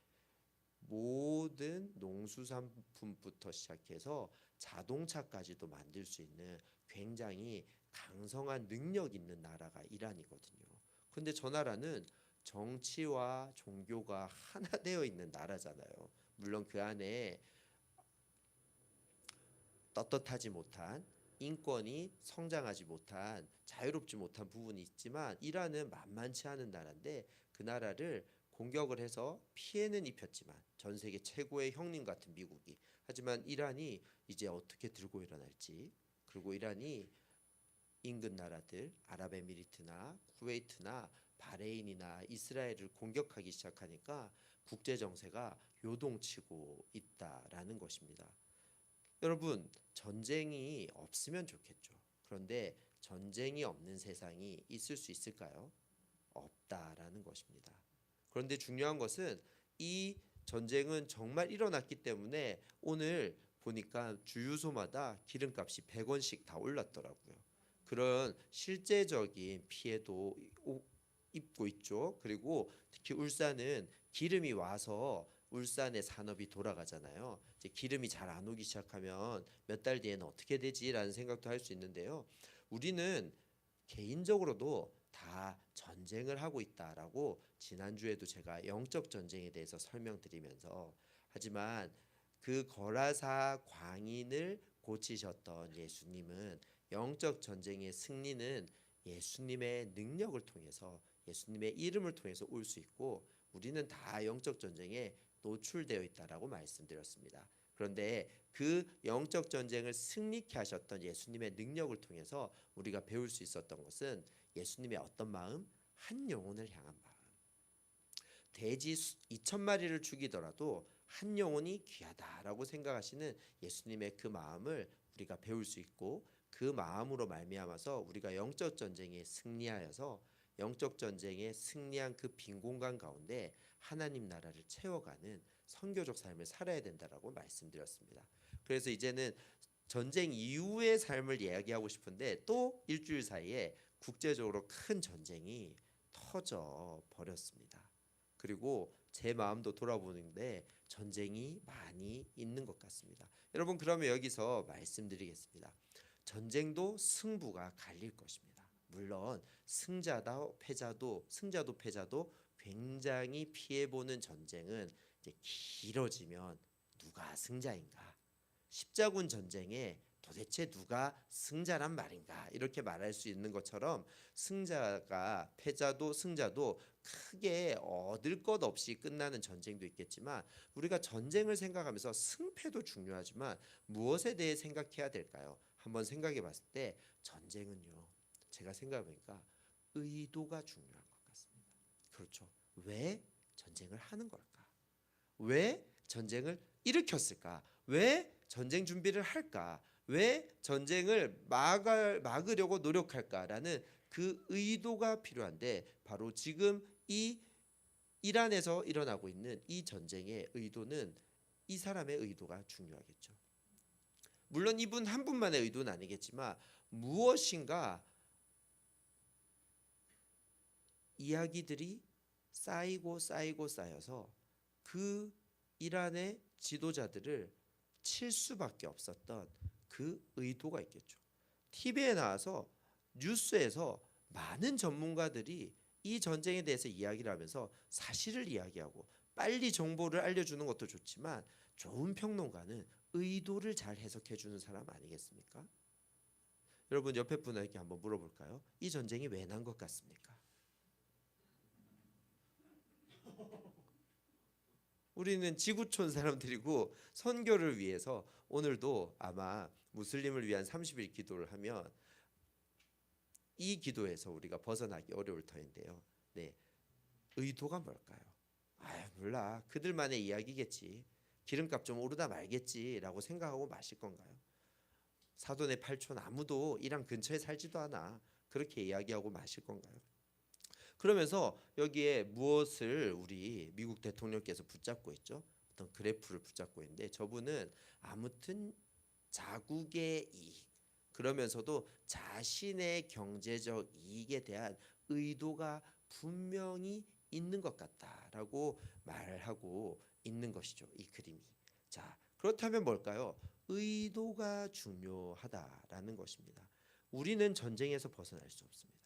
모든 농수산품부터 시작해서 자동차까지도 만들 수 있는 굉장히 강성한 능력 있는 나라가 이란이거든요. 근데 저 나라는 정치와 종교가 하나 되어 있는 나라잖아요. 물론 그 안에 떳떳하지 못한 인권이 성장하지 못한 자유롭지 못한 부분이 있지만 이란은 만만치 않은 나라인데 그 나라를 공격을 해서 피해는 입혔지만 전 세계 최고의 형님 같은 미국이 하지만 이란이 이제 어떻게 들고 일어날지 그리고 이란이 인근 나라들 아랍에미리트나 쿠웨이트나 바레인이나 이스라엘을 공격하기 시작하니까 국제 정세가 요동치고 있다라는 것입니다. 여러분 전쟁이 없으면 좋겠죠. 그런데 전쟁이 없는 세상이 있을 수 있을까요? 없다라는 것입니다. 그런데 중요한 것은 이 전쟁은 정말 일어났기 때문에 오늘 보니까 주유소마다 기름값이 100원씩 다 올랐더라고요. 그런 실제적인 피해도 입고 있죠. 그리고 특히 울산은 기름이 와서 울산의 산업이 돌아가잖아요. 이제 기름이 잘 안 오기 시작하면 몇 달 뒤에는 어떻게 되지라는 생각도 할 수 있는데요. 우리는 개인적으로도 다 전쟁을 하고 있다라고 지난주에도 제가 영적 전쟁에 대해서 설명드리면서, 하지만 그 거라사 광인을 고치셨던 예수님은 영적 전쟁의 승리는 예수님의 능력을 통해서, 예수님의 이름을 통해서 올 수 있고, 우리는 다 영적 전쟁에 노출되어 있다라고 말씀드렸습니다. 그런데 그 영적 전쟁을 승리케 하셨던 예수님의 능력을 통해서 우리가 배울 수 있었던 것은 예수님의 어떤 마음? 한 영혼을 향한 마음. 돼지 2,000마리를 죽이더라도 한 영혼이 귀하다라고 생각하시는 예수님의 그 마음을 우리가 배울 수 있고, 그 마음으로 말미암아서 우리가 영적 전쟁에 승리하여서 영적 전쟁에 승리한 그 빈 공간 가운데 하나님 나라를 채워가는 선교적 삶을 살아야 된다라고 말씀드렸습니다. 그래서 이제는 전쟁 이후의 삶을 이야기하고 싶은데, 또 일주일 사이에 국제적으로 큰 전쟁이 터져 버렸습니다. 그리고 제 마음도 돌아보는데 전쟁이 많이 있는 것 같습니다. 여러분, 그러면 여기서 말씀드리겠습니다. 전쟁도 승부가 갈릴 것입니다. 물론 승자도 패자도 굉장히 피해보는 전쟁은 이제 길어지면 누가 승자인가, 십자군 전쟁에 도대체 누가 승자란 말인가, 이렇게 말할 수 있는 것처럼 승자가 패자도 승자도 크게 얻을 것 없이 끝나는 전쟁도 있겠지만, 우리가 전쟁을 생각하면서 승패도 중요하지만 무엇에 대해 생각해야 될까요? 한번 생각해 봤을 때 전쟁은요, 제가 생각해 보니까 의도가 중요한 것 같습니다. 그렇죠. 왜 전쟁을 하는 걸까? 왜 전쟁을 일으켰을까? 왜 전쟁 준비를 할까? 왜 전쟁을 막으려고 노력할까라는 그 의도가 필요한데, 바로 지금 이 이란에서 일어나고 있는 이 전쟁의 의도는 이 사람의 의도가 중요하겠죠. 물론 이분 한 분만의 의도는 아니겠지만 무엇인가 이야기들이 쌓여서 그 이란의 지도자들을 칠 수밖에 없었던 그 의도가 있겠죠. TV에 나와서 뉴스에서 많은 전문가들이 이 전쟁에 대해서 이야기를 하면서 사실을 이야기하고 빨리 정보를 알려주는 것도 좋지만, 좋은 평론가는 의도를 잘 해석해 주는 사람 아니겠습니까? 여러분, 옆에 분에게 한번 물어볼까요? 이 전쟁이 왜 난 것 같습니까? 우리는 지구촌 사람들이고 선교를 위해서 오늘도 아마 무슬림을 위한 30일 기도를 하면 이 기도에서 우리가 벗어나기 어려울 터인데요. 네, 의도가 뭘까요? 몰라, 그들만의 이야기겠지, 기름값 좀 오르다 말겠지라고 생각하고 마실 건가요? 사돈의 8촌 아무도 이란 근처에 살지도 않아, 그렇게 이야기하고 마실 건가요? 그러면서 여기에 무엇을 우리 미국 대통령께서 붙잡고 있죠? 어떤 그래프를 붙잡고 있는데, 저분은 아무튼 자국의 이익, 그러면서도 자신의 경제적 이익에 대한 의도가 분명히 있는 것 같다라고 말하고 있는 것이죠, 이 그림이. 자, 그렇다면 뭘까요? 의도가 중요하다라는 것입니다. 우리는 전쟁에서 벗어날 수 없습니다.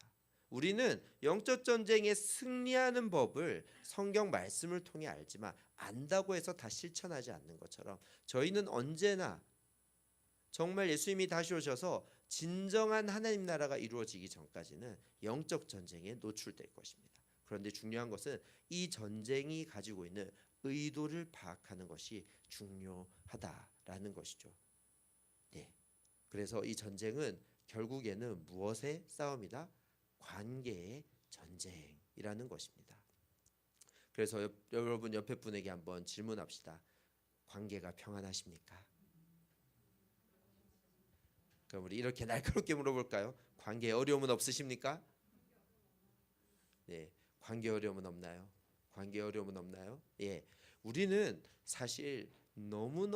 우리는 영적 전쟁에 승리하는 법을 성경 말씀을 통해 알지만 안다고 해서 다 실천하지 않는 것처럼, 저희는 언제나 정말 예수님이 다시 오셔서 진정한 하나님 나라가 이루어지기 전까지는 영적 전쟁에 노출될 것입니다. 그런데 중요한 것은 이 전쟁이 가지고 있는 의도를 파악하는 것이 중요하다라는 것이죠. 네. 그래서 이 전쟁은 결국에는 무엇의 싸움이다? 관계의 전쟁이라는 것입니다. 그래서 여러분 옆에 분에게 한번 질문합시다. 관계가 평안하십니까? 그럼 우리 이렇게 날카롭게 물어볼까요? 관계에 어려움은 없으십니까? 네, 관계 어려움은 없나요? 관계 어려움은 없나요? 예, 우리는 사실 너무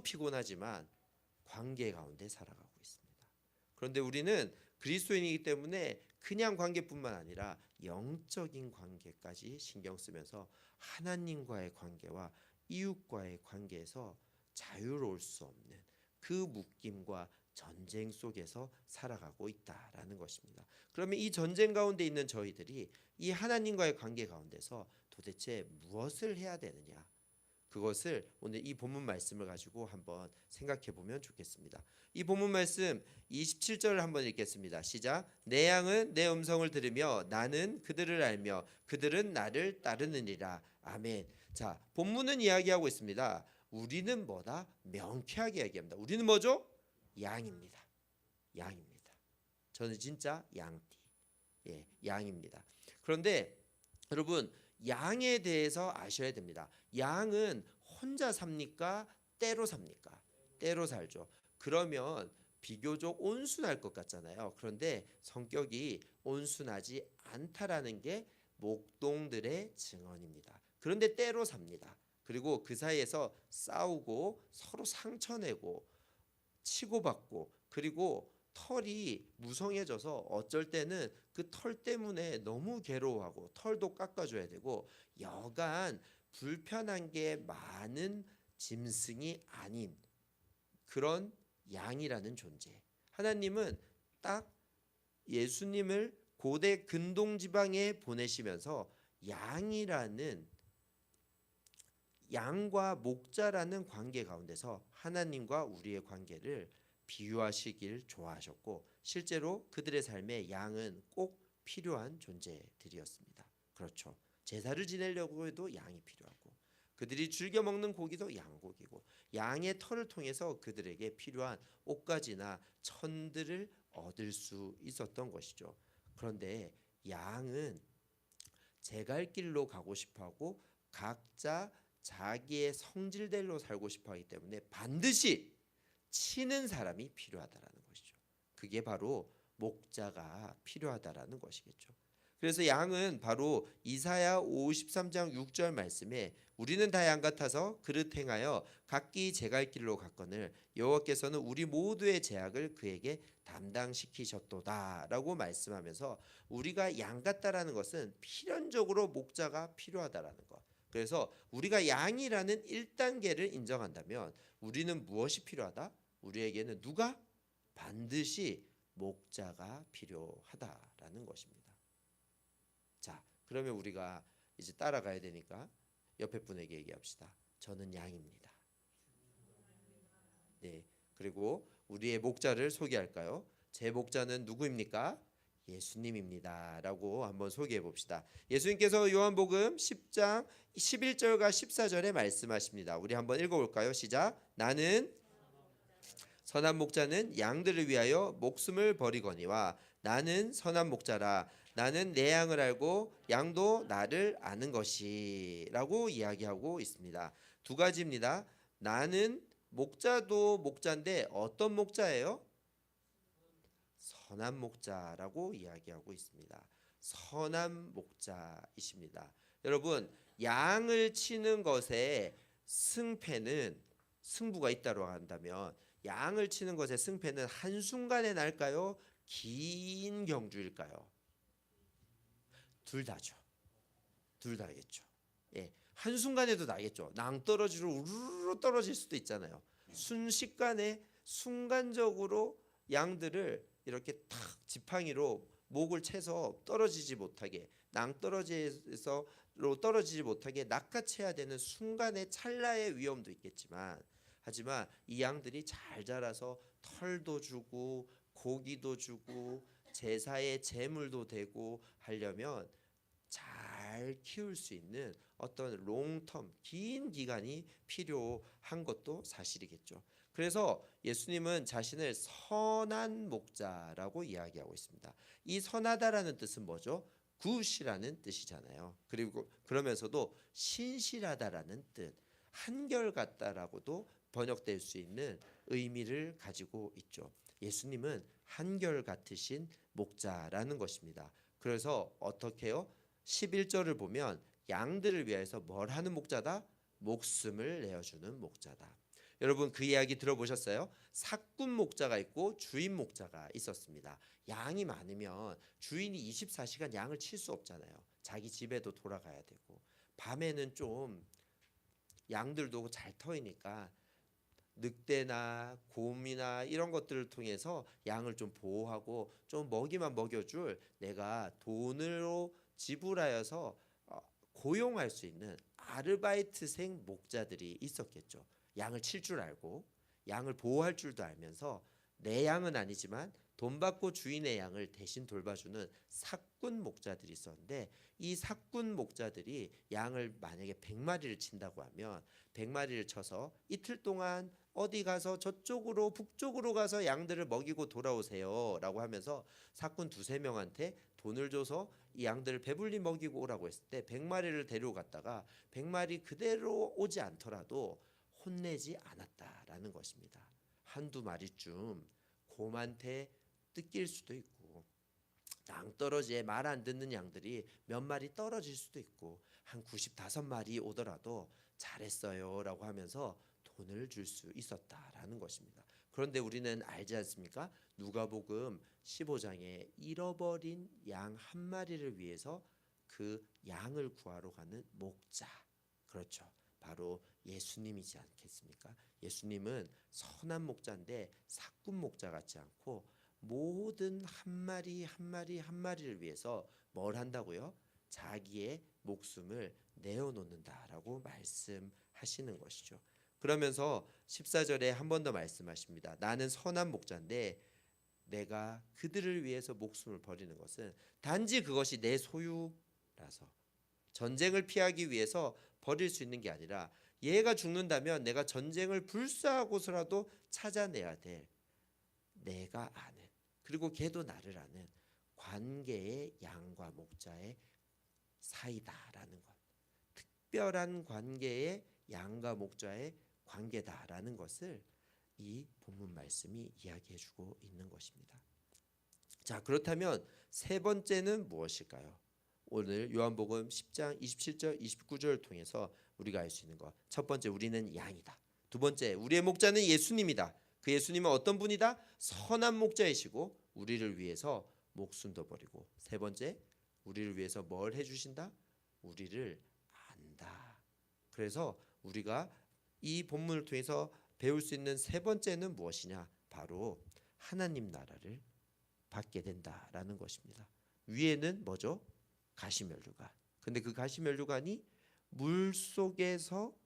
피곤하지만 관계 가운데 살아가고 있습니다. 그런데 우리는 그리스도인이기 때문에 그냥 관계뿐만 아니라 영적인 관계까지 신경 쓰면서 하나님과의 관계와 이웃과의 관계에서 자유로울 수 없는 그 묶임과 전쟁 속에서 살아가고 있다라는 것입니다. 그러면 이 전쟁 가운데 있는 저희들이 이 하나님과의 관계 가운데서 도대체 무엇을 해야 되느냐? 그것을 오늘 이 본문 말씀을 가지고 한번 생각해 보면 좋겠습니다. 이 본문 말씀 27절을 한번 읽겠습니다. 시작. 내 양은 내 음성을 들으며 나는 그들을 알며 그들은 나를 따르느니라. 아멘. 자, 본문은 이야기하고 있습니다. 우리는 뭐다? 명쾌하게 이야기합니다. 우리는 뭐죠? 양입니다. 양입니다. 저는 진짜 양띠. 예, 양입니다. 그런데 여러분, 양에 대해서 아셔야 됩니다. 양은 혼자 삽니까? 때로 삽니까? 때로 살죠. 그러면 비교적 온순할 것 같잖아요. 그런데 성격이 온순하지 않다라는 게 목동들의 증언입니다. 그런데 때로 삽니다. 그리고 그 사이에서 싸우고 서로 상처내고 치고받고, 그리고 털이 무성해져서 어쩔 때는 그 털 때문에 너무 괴로워하고 털도 깎아줘야 되고, 여간 불편한 게 많은 짐승이 아닌 그런 양이라는 존재. 하나님은 딱 예수님을 고대 근동 지방에 보내시면서 양이라는, 양과 목자라는 관계 가운데서 하나님과 우리의 관계를 비유하시길 좋아하셨고, 실제로 그들의 삶에 양은 꼭 필요한 존재들이었습니다. 그렇죠. 제사를 지내려고 해도 양이 필요하고, 그들이 즐겨 먹는 고기도 양고기고, 양의 털을 통해서 그들에게 필요한 옷가지나 천들을 얻을 수 있었던 것이죠. 그런데 양은 제 갈 길로 가고 싶어하고 각자 자기의 성질대로 살고 싶어하기 때문에 반드시 치는 사람이 필요하다라는 것이죠. 그게 바로 목자가 필요하다라는 것이겠죠. 그래서 양은 바로 이사야 53장 6절 말씀에 우리는 다 양 같아서 그릇 행하여 각기 제 갈 길로 갔거늘 여호와께서는 우리 모두의 죄악을 그에게 담당시키셨도다라고 말씀하면서, 우리가 양 같다라는 것은 필연적으로 목자가 필요하다라는 것. 그래서 우리가 양이라는 1단계를 인정한다면 우리는 무엇이 필요하다? 우리에게는 누가? 반드시 목자가 필요하다라는 것입니다. 자, 그러면 우리가 이제 따라가야 되니까 옆에 분에게 얘기합시다. 저는 양입니다. 네, 그리고 우리의 목자를 소개할까요? 제 목자는 누구입니까? 예수님입니다 라고 한번 소개해 봅시다. 예수님께서 요한복음 10장 11절과 14절에 말씀하십니다. 우리 한번 읽어볼까요? 시작. 나는 선한 목자는 양들을 위하여 목숨을 버리거니와 나는 선한 목자라. 나는 내 양을 알고 양도 나를 아는 것이라고 이야기하고 있습니다. 두 가지입니다. 나는 목자도 목자인데 어떤 목자예요? 선한 목자라고 이야기하고 있습니다. 선한 목자이십니다. 여러분, 양을 치는 것에 승패는, 승부가 있다고 한다면 양을 치는 것의 승패는 한순간에 날까요? 긴 경주일까요? 둘 다죠. 둘 다겠죠. 예, 한순간에도 나겠죠. 낭떠러지로 우르르 떨어질 수도 있잖아요. 순식간에 순간적으로 양들을 이렇게 탁 지팡이로 목을 채서 떨어지지 못하게, 낭떠러지에서로 떨어지지 못하게 낚아채야 되는 순간의 찰나의 위험도 있겠지만, 하지만 이 양들이 잘 자라서 털도 주고 고기도 주고 제사의 제물도 되고 하려면 잘 키울 수 있는 어떤 롱텀, 긴 기간이 필요한 것도 사실이겠죠. 그래서 예수님은 자신을 선한 목자라고 이야기하고 있습니다. 이 선하다라는 뜻은 뭐죠? 굿이라는 뜻이잖아요. 그리고 그러면서도 신실하다라는 뜻, 한결같다라고도 번역될 수 있는 의미를 가지고 있죠. 예수님은 한결같으신 목자라는 것입니다. 그래서 어떻게 해요? 11절을 보면 양들을 위해서 뭘 하는 목자다? 목숨을 내어주는 목자다. 여러분 그 이야기 들어보셨어요? 사꾼 목자가 있고 주인 목자가 있었습니다. 양이 많으면 주인이 24시간 양을 칠 수 없잖아요. 자기 집에도 돌아가야 되고 밤에는 좀 양들도 잘 터이니까 늑대나 곰이나 이런 것들을 통해서 양을 좀 보호하고 좀 먹이만 먹여줄 내가 돈으로 지불하여서 고용할 수 있는 아르바이트생 목자들이 있었겠죠. 양을 칠 줄 알고 양을 보호할 줄도 알면서 내 양은 아니지만 돈 받고 주인의 양을 대신 돌봐주는 사꾼 목자들이 있었는데 이 사꾼 목자들이 양을 만약에 100마리를 친다고 하면 100마리를 쳐서 이틀 동안 어디 가서 저쪽으로 북쪽으로 가서 양들을 먹이고 돌아오세요 라고 하면서 사꾼 두세 명한테 돈을 줘서 이 양들을 배불리 먹이고 오라고 했을 때 100마리를 데려갔다가 100마리 그대로 오지 않더라도 혼내지 않았다라는 것입니다. 한두 마리쯤 곰한테 뜯길 수도 있고 낭떠러지에 말 안 듣는 양들이 몇 마리 떨어질 수도 있고 한 95마리 오더라도 잘했어요 라고 하면서 돈을 줄 수 있었다라는 것입니다. 그런데 우리는 알지 않습니까? 누가복음 15장에 잃어버린 양 한 마리를 위해서 그 양을 구하러 가는 목자, 그렇죠, 바로 예수님이지 않겠습니까? 예수님은 선한 목자인데 사꾼 목자 같지 않고 모든 한 마리 한 마리 한 마리를 위해서 뭘 한다고요? 자기의 목숨을 내어놓는다라고 말씀하시는 것이죠. 그러면서 14절에 한 번 더 말씀하십니다. 나는 선한 목자인데 내가 그들을 위해서 목숨을 버리는 것은 단지 그것이 내 소유라서 전쟁을 피하기 위해서 버릴 수 있는 게 아니라 얘가 죽는다면 내가 전쟁을 불사하고서라도 찾아내야 될 내가 아는, 그리고 걔도 나를 아는 관계의 양과 목자의 사이다라는 것, 특별한 관계의 양과 목자의 관계다라는 것을 이 본문 말씀이 이야기해주고 있는 것입니다. 자, 그렇다면 세 번째는 무엇일까요? 오늘 요한복음 10장 27절 29절을 통해서 우리가 알 수 있는 것, 첫 번째, 우리는 양이다. 두 번째, 우리의 목자는 예수님이다. 그 예수님은 어떤 분이다? 선한 목자이시고 우리를 위해서 목숨도 버리고, 세 번째, 우리를 위해서 뭘 해주신다? 우리를 안다. 그래서 우리가 이 본문을 통해서 배울 수 있는 세 번째는 무엇이냐? 바로 하나님 나라를 받게 된다라는 것입니다. 위에는 뭐죠? 가시면류관. 근데 그 가시면류관이 물 속에서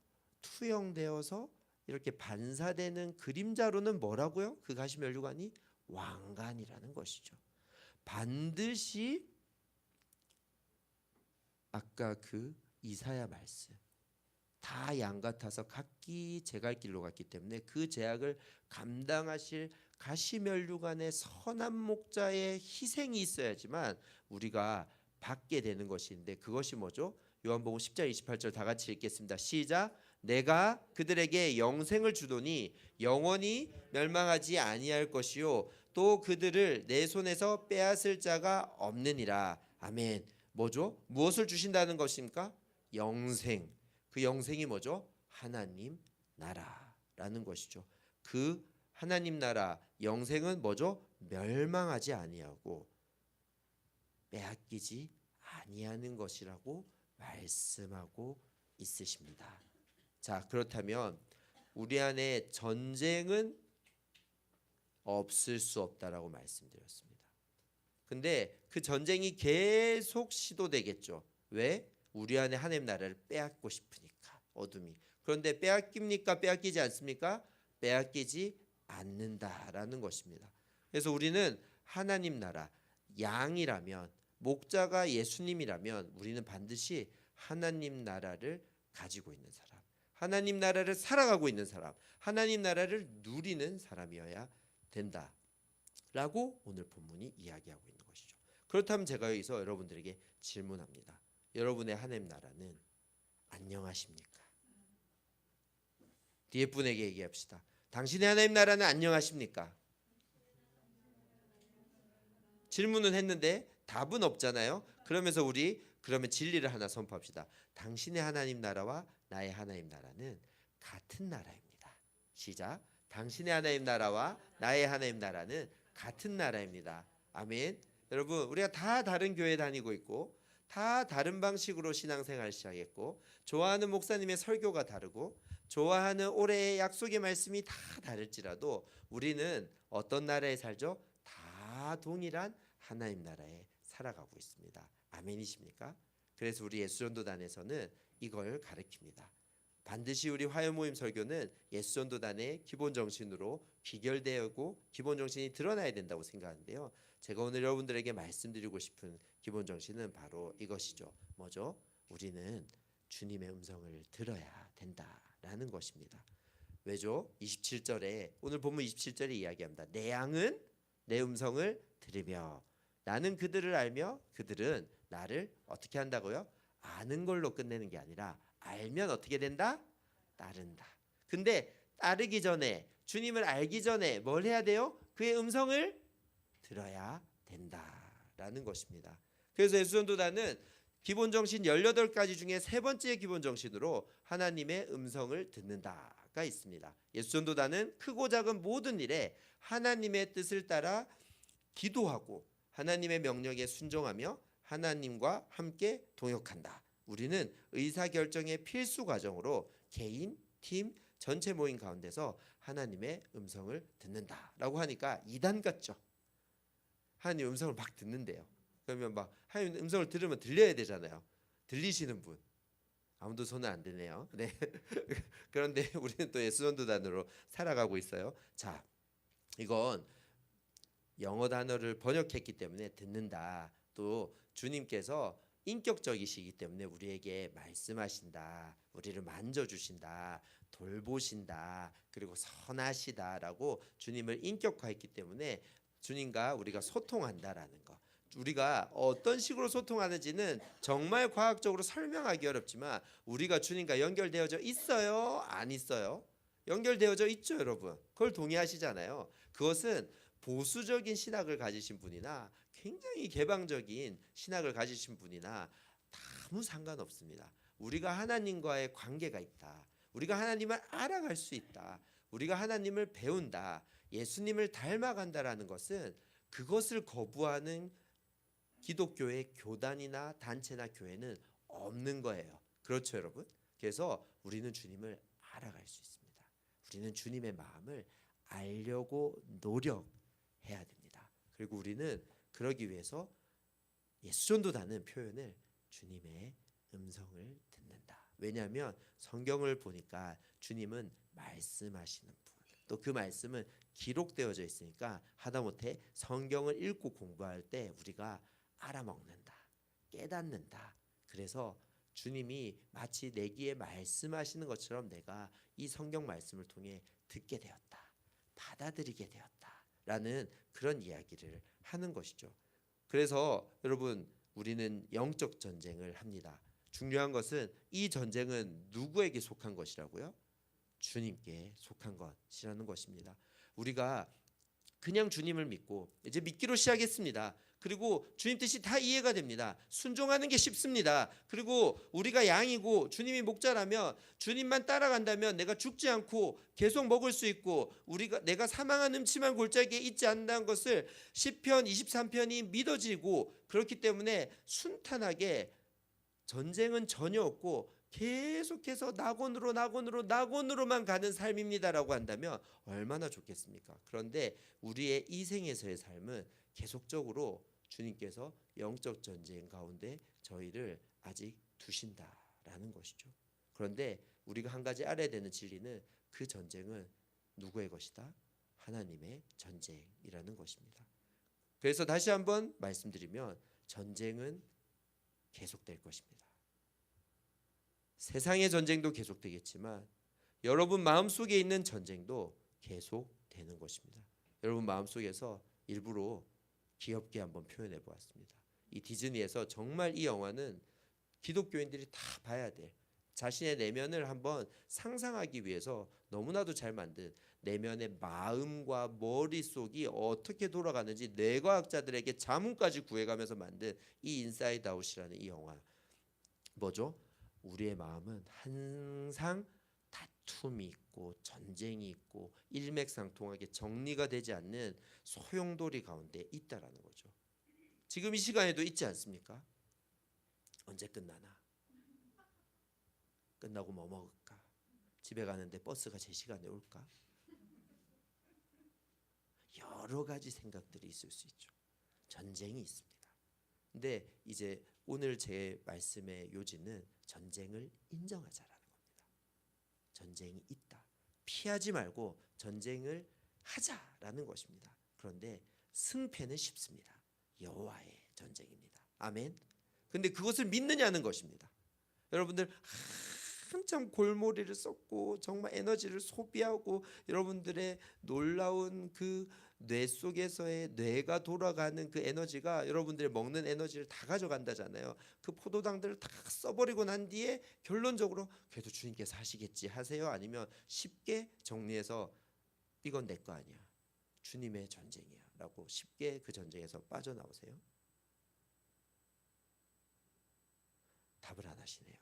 투영되어서 이렇게 반사되는 그림자로는 뭐라고요? 그 가시면류관이 왕관이라는 것이죠. 반드시 아까 그 이사야 말씀, 다 양 같아서 각기 제갈 길로 갔기 때문에 그 제약을 감당하실 가시면류관의 선한 목자의 희생이 있어야지만 우리가 받게 되는 것인데, 그것이 뭐죠? 요한복음 10장 28절 다 같이 읽겠습니다. 시작. 내가 그들에게 영생을 주노니 영원히 멸망하지 아니할 것이요 또 그들을 내 손에서 빼앗을 자가 없느니라. 아멘. 뭐죠? 무엇을 주신다는 것입니까? 영생. 그 영생이 뭐죠? 하나님 나라라는 것이죠. 그 하나님 나라 영생은 뭐죠? 멸망하지 아니하고 빼앗기지 아니하는 것이라고 말씀하고 있으십니다. 자, 그렇다면 우리 안에 전쟁은 없을 수 없다라고 말씀드렸습니다. 근데 그 전쟁이 계속 시도되겠죠. 왜? 우리 안에 하나님 나라를 빼앗고 싶으니까, 어둠이. 그런데 빼앗깁니까? 빼앗기지 않습니까? 빼앗기지 않는다라는 것입니다. 그래서 우리는 하나님 나라, 양이라면, 목자가 예수님이라면 우리는 반드시 하나님 나라를 가지고 있는 사람, 하나님 나라를 살아가고 있는 사람, 하나님 나라를 누리는 사람이어야 된다라고 오늘 본문이 이야기하고 있는 것이죠. 그렇다면 제가 여기서 여러분들에게 질문합니다. 여러분의 하나님 나라는 안녕하십니까? 뒤에 분에게 얘기합시다. 당신의 하나님 나라는 안녕하십니까? 질문은 했는데 답은 없잖아요. 그러면서 우리 그러면 진리를 하나 선포합시다. 당신의 하나님 나라와 나의 하나님 나라는 같은 나라입니다. 시작. 당신의 하나님 나라와 나의 하나님 나라는 같은 나라입니다. 아멘. 여러분, 우리가 다 다른 교회 다니고 있고 다 다른 방식으로 신앙생활 시작했고 좋아하는 목사님의 설교가 다르고 좋아하는 올해의 약속의 말씀이 다 다를지라도 우리는 어떤 나라에 살죠? 다 동일한 하나님 나라에 살아가고 있습니다. 아멘이십니까? 그래서 우리 예수전도단에서는 이걸 가르칩니다. 반드시 우리 화요모임 설교는 예수전도단의 기본 정신으로 귀결되고 기본 정신이 드러나야 된다고 생각하는데요. 제가 오늘 여러분들에게 말씀드리고 싶은 기본 정신은 바로 이것이죠. 뭐죠? 우리는 주님의 음성을 들어야 된다라는 것입니다. 왜죠? 27절에 오늘 본문 27절에 이야기합니다. 내 양은 내 음성을 들으며 나는 그들을 알며 그들은 나를 어떻게 한다고요? 아는 걸로 끝내는 게 아니라 알면 어떻게 된다? 따른다. 근데 따르기 전에 주님을 알기 전에 뭘 해야 돼요? 그의 음성을 들어야 된다라는 것입니다. 그래서 예수전도단은 기본 정신 18가지 중에 세 번째 기본 정신으로 하나님의 음성을 듣는다가 있습니다. 예수전도단은 크고 작은 모든 일에 하나님의 뜻을 따라 기도하고 하나님의 명령에 순종하며 하나님과 함께 동역한다. 우리는 의사결정의 필수 과정으로 개인, 팀, 전체 모임 가운데서 하나님의 음성을 듣는다라고 하니까 이단 같죠. 하나님 음성을 막 듣는데요. 그러면 막 하나님 음성을 들으면 들려야 되잖아요. 들리시는 분 아무도 손을 안 드네요. 네. 그런데 우리는 또 예수전도단으로 살아가고 있어요. 자, 이건 영어 단어를 번역했기 때문에 듣는다. 또 주님께서 인격적이시기 때문에 우리에게 말씀하신다, 우리를 만져주신다, 돌보신다, 그리고 선하시다라고 주님을 인격화했기 때문에 주님과 우리가 소통한다라는 거. 우리가 어떤 식으로 소통하는지는 정말 과학적으로 설명하기 어렵지만 우리가 주님과 연결되어져 있어요? 안 있어요? 연결되어져 있죠, 여러분. 그걸 동의하시잖아요. 그것은 보수적인 신학을 가지신 분이나 굉장히 개방적인 신학을 가지신 분이나 아무 상관없습니다. 우리가 하나님과의 관계가 있다. 우리가 하나님을 알아갈 수 있다. 우리가 하나님을 배운다. 예수님을 닮아간다라는 것은 그것을 거부하는 기독교의 교단이나 단체나 교회는 없는 거예요. 그렇죠, 여러분? 그래서 우리는 주님을 알아갈 수 있습니다. 우리는 주님의 마음을 알려고 노력해야 됩니다. 그리고 우리는 그러기 위해서 예수전도단은 표현을 주님의 음성을 듣는다. 왜냐하면 성경을 보니까 주님은 말씀하시는 분, 또 그 말씀은 기록되어져 있으니까 하다못해 성경을 읽고 공부할 때 우리가 알아먹는다, 깨닫는다. 그래서 주님이 마치 내 귀에 말씀하시는 것처럼 내가 이 성경 말씀을 통해 듣게 되었다, 받아들이게 되었다라는 그런 이야기를 하는 것이죠. 그래서 여러분, 우리는 영적 전쟁을 합니다. 중요한 것은 이 전쟁은 누구에게 속한 것이라고요? 주님께 속한 것이라는 것입니다. 우리가 그냥 주님을 믿고 이제 믿기로 시작했습니다. 그리고 주님 뜻이 다 이해가 됩니다. 순종하는 게 쉽습니다. 그리고 우리가 양이고 주님이 목자라면 주님만 따라간다면 내가 죽지 않고 계속 먹을 수 있고 내가 사망한 음침한 골짜기에 있지 않는다는 것을 시편 23편이 믿어지고 그렇기 때문에 순탄하게 전쟁은 전혀 없고 계속해서 낙원으로만 가는 삶입니다라고 한다면 얼마나 좋겠습니까? 그런데 우리의 이 생에서의 삶은 계속적으로 주님께서 영적 전쟁 가운데 저희를 아직 두신다라는 것이죠. 그런데 우리가 한 가지 알아야 되는 진리는 그 전쟁은 누구의 것이다? 하나님의 전쟁이라는 것입니다. 그래서 다시 한번 말씀드리면 전쟁은 계속될 것입니다. 세상의 전쟁도 계속되겠지만 여러분 마음속에 있는 전쟁도 계속되는 것입니다. 여러분 마음속에서 일부러 귀엽게 한번 표현해 보았습니다. 이 디즈니에서 정말 이 영화는 기독교인들이 다 봐야 될, 자신의 내면을 한번 상상하기 위해서 너무나도 잘 만든 내면의 마음과 머릿속이 어떻게 돌아가는지 뇌과학자들에게 자문까지 구해가면서 만든 이 인사이드 아웃이라는 이 영화. 뭐죠? 우리의 마음은 항상 다툼이 있고 전쟁이 있고 일맥상통하게 정리가 되지 않는 소용돌이 가운데 있다라는 거죠. 지금 이 시간에도 있지 않습니까? 언제 끝나나? 끝나고 뭐 먹을까? 집에 가는데 버스가 제 시간에 올까? 여러 가지 생각들이 있을 수 있죠. 전쟁이 있습니다. 근데 이제 오늘 제 말씀의 요지는 전쟁을 인정하자라는 겁니다. 전쟁이 있다. 피하지 말고 전쟁을 하자라는 것입니다. 그런데 승패는 쉽습니다. 여호와의 전쟁입니다. 아멘. 근데 그것을 믿느냐는 것입니다. 여러분들 한참 골머리를 썼고 정말 에너지를 소비하고 여러분들의 놀라운 그 뇌 속에서의 뇌가 돌아가는 그 에너지가 여러분들의 먹는 에너지를 다 가져간다잖아요. 그 포도당들을 다 써버리고 난 뒤에 결론적으로 그래도 주님께서 하시겠지 하세요? 아니면 쉽게 정리해서 이건 내 거 아니야, 주님의 전쟁이야 라고 쉽게 그 전쟁에서 빠져나오세요? 답을 안 하시네요.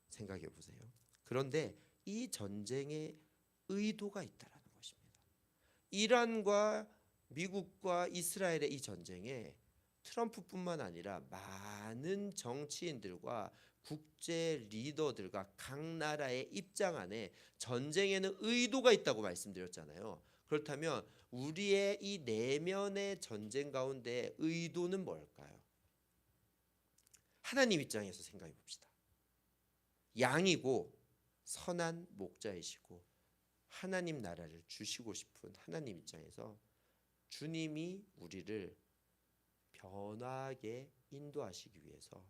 생각해 보세요. 그런데 이 전쟁에 의도가 있다라는 것입니다. 이란과 미국과 이스라엘의 이 전쟁에 트럼프뿐만 아니라 많은 정치인들과 국제 리더들과 각 나라의 입장 안에 전쟁에는 의도가 있다고 말씀드렸잖아요. 그렇다면 우리의 이 내면의 전쟁 가운데 의도는 뭘까요? 하나님 입장에서 생각해 봅시다. 양이고 선한 목자이시고 하나님 나라를 주시고 싶은 하나님 입장에서 주님이 우리를 변화하게 인도하시기 위해서,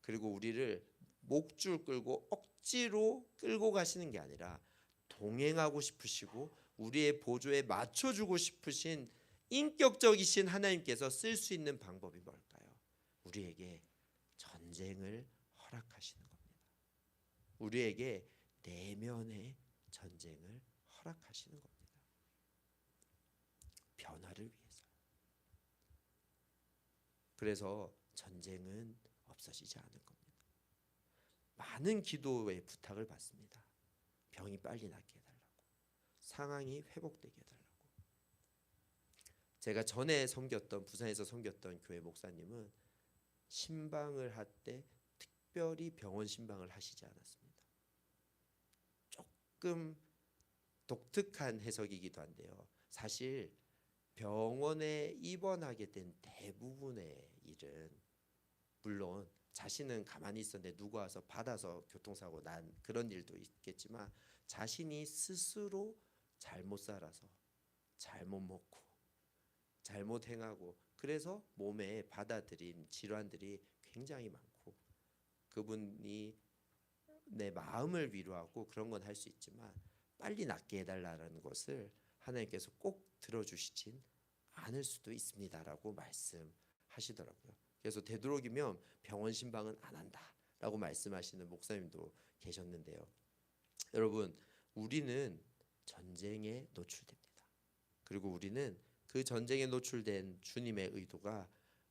그리고 우리를 목줄 끌고 억지로 끌고 가시는 게 아니라 동행하고 싶으시고 우리의 보조에 맞춰주고 싶으신 인격적이신 하나님께서 쓸 수 있는 방법이 뭘까요? 우리에게 전쟁을 허락하시는 겁니다. 우리에게 내면의 전쟁을 허락하시는 겁니다. 변화를 위해서. 그래서 전쟁은 없어지지 않을 겁니다. 많은 기도의 부탁을 받습니다. 병이 빨리 낫게 해달라고, 상황이 회복되게 해달라고. 제가 전에 섬겼던, 부산에서 섬겼던 교회 목사님은 신방을 할 때 특별히 병원 신방을 하시지 않았습니다. 조금 독특한 해석이기도 한데요. 사실 병원에 입원하게 된 대부분의 일은, 물론 자신은 가만히 있었는데 누가 와서 받아서 교통사고 난 그런 일도 있겠지만, 자신이 스스로 잘못 살아서 잘못 먹고 잘못 행하고 그래서 몸에 받아들인 질환들이 굉장히 많고, 그분이 내 마음을 위로하고 그런 건 할 수 있지만 빨리 낫게 해달라는 것을 하나님께서 꼭 들어주시진 않을 수도 있습니다라고 말씀하시더라고요. 그래서 되도록이면 병원 신방은 안 한다라고 말씀하시는 목사님도 계셨는데요. 여러분, 우리는 전쟁에 노출됩니다. 그리고 우리는 그 전쟁에 노출된 주님의 의도가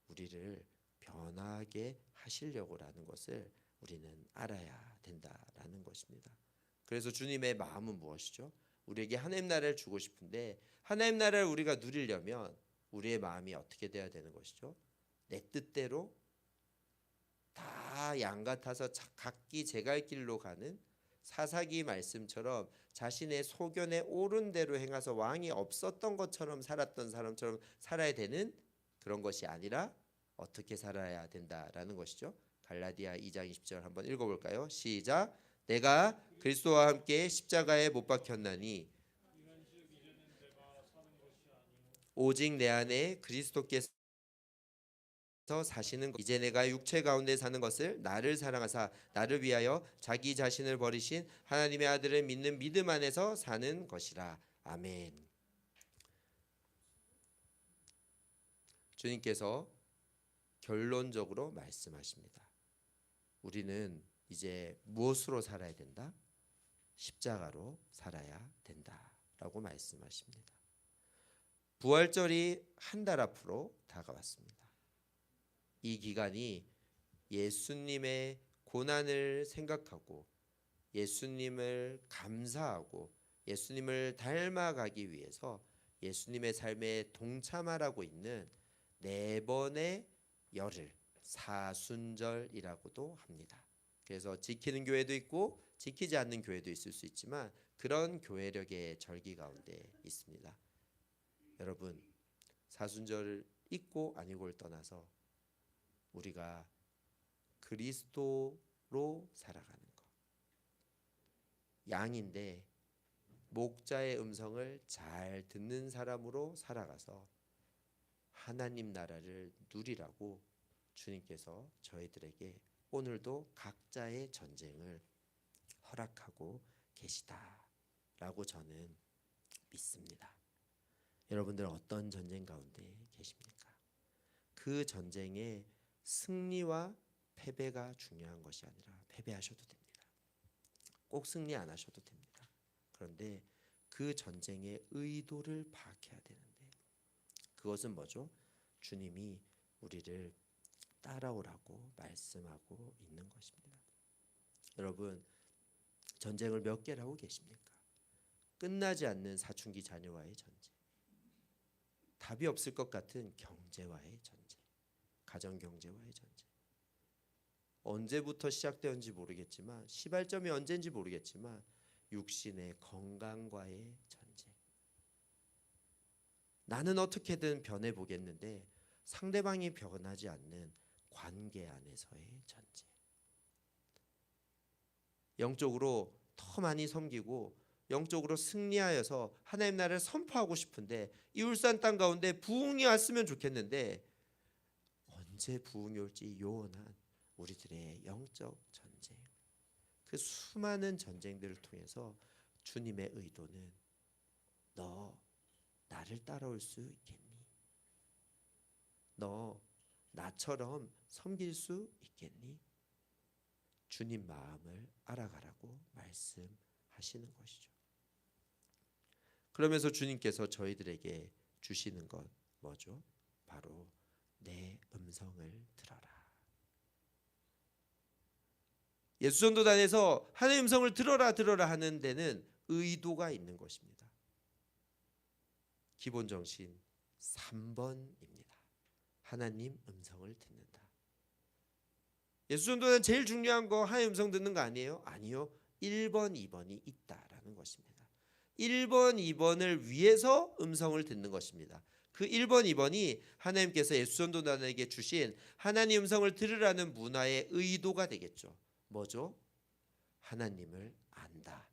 우리를 변하게 하시려고라는 것을 우리는 알아야 된다라는 것입니다. 그래서 주님의 마음은 무엇이죠? 우리에게 하나님 나라를 주고 싶은데, 하나님 나라를 우리가 누리려면 우리의 마음이 어떻게 돼야 되는 것이죠? 내 뜻대로 다 양 같아서 각기 제갈 길로 가는 사사기 말씀처럼 자신의 소견에 옳은 대로 행해서 왕이 없었던 것처럼 살았던 사람처럼 살아야 되는 그런 것이 아니라 어떻게 살아야 된다라는 것이죠. 갈라디아 2장 20절 한번 읽어볼까요? 시작. 내가 그리스도와 함께 십자가에 못 박혔나니 오직 내 안에 그리스도께서 사시는 것, 이제 내가 육체 가운데 사는 것을 나를 사랑하사 나를 위하여 자기 자신을 버리신 하나님의 아들을 믿는 믿음 안에서 사는 것이라. 아멘. 주님께서 결론적으로 말씀하십니다. 우리는 이제 무엇으로 살아야 된다? 십자가로 살아야 된다라고 말씀하십니다. 부활절이 한 달 앞으로 다가왔습니다. 이 기간이 예수님의 고난을 생각하고 예수님을 감사하고 예수님을 닮아가기 위해서 예수님의 삶에 동참하라고 있는 4번의 열흘, 사순절이라고도 합니다. 그래서 지키는 교회도 있고 지키지 않는 교회도 있을 수 있지만 그런 교회력의 절기 가운데 있습니다. 여러분, 사순절을 있고 아니고를 떠나서 우리가 그리스도로 살아가는 것, 양인데 목자의 음성을 잘 듣는 사람으로 살아가서 하나님 나라를 누리라고 주님께서 저희들에게 오늘도 각자의 전쟁을 허락하고 계시다라고 저는 믿습니다. 여러분들 어떤 전쟁 가운데 계십니까? 그 전쟁의 승리와 패배가 중요한 것이 아니라 패배하셔도 됩니다. 꼭 승리 안 하셔도 됩니다. 그런데 그 전쟁의 의도를 파악해야 되는데 그것은 뭐죠? 주님이 우리를 따라오라고 말씀하고 있는 것입니다. 여러분, 전쟁을 몇 개를 하고 계십니까? 끝나지 않는 사춘기 자녀와의 전쟁, 답이 없을 것 같은 경제와의 전쟁, 가정 경제와의 전쟁, 언제부터 시작되었는지 모르겠지만 시발점이 언제인지 모르겠지만 육신의 건강과의 전쟁, 나는 어떻게든 변해보겠는데 상대방이 변하지 않는 관계 안에서의 전쟁, 영적으로 더 많이 섬기고 영적으로 승리하여서 하나님 나라를 선포하고 싶은데 이 울산 땅 가운데 부흥이 왔으면 좋겠는데 언제 부흥이 올지 요원한 우리들의 영적 전쟁, 그 수많은 전쟁들을 통해서 주님의 의도는 너 나를 따라올 수 있겠니? 너 나처럼 섬길 수 있겠니? 주님 마음을 알아가라고 말씀하시는 것이죠. 그러면서 주님께서 저희들에게 주시는 것 뭐죠? 바로 내 음성을 들어라. 예수전도단에서 하나님의 음성을 들어라 하는 데는 의도가 있는 것입니다. 기본 정신 3번입니다. 하나님 음성을 듣는다. 예수전도단 제일 중요한 거 하나님 음성 듣는 거 아니에요? 아니요. 1번, 2번이 있다라는 것입니다. 1번, 2번을 위해서 음성을 듣는 것입니다. 그 1번, 2번이 하나님께서 예수전도단에게 주신 하나님 음성을 들으라는 문화의 의도가 되겠죠. 뭐죠? 하나님을 안다.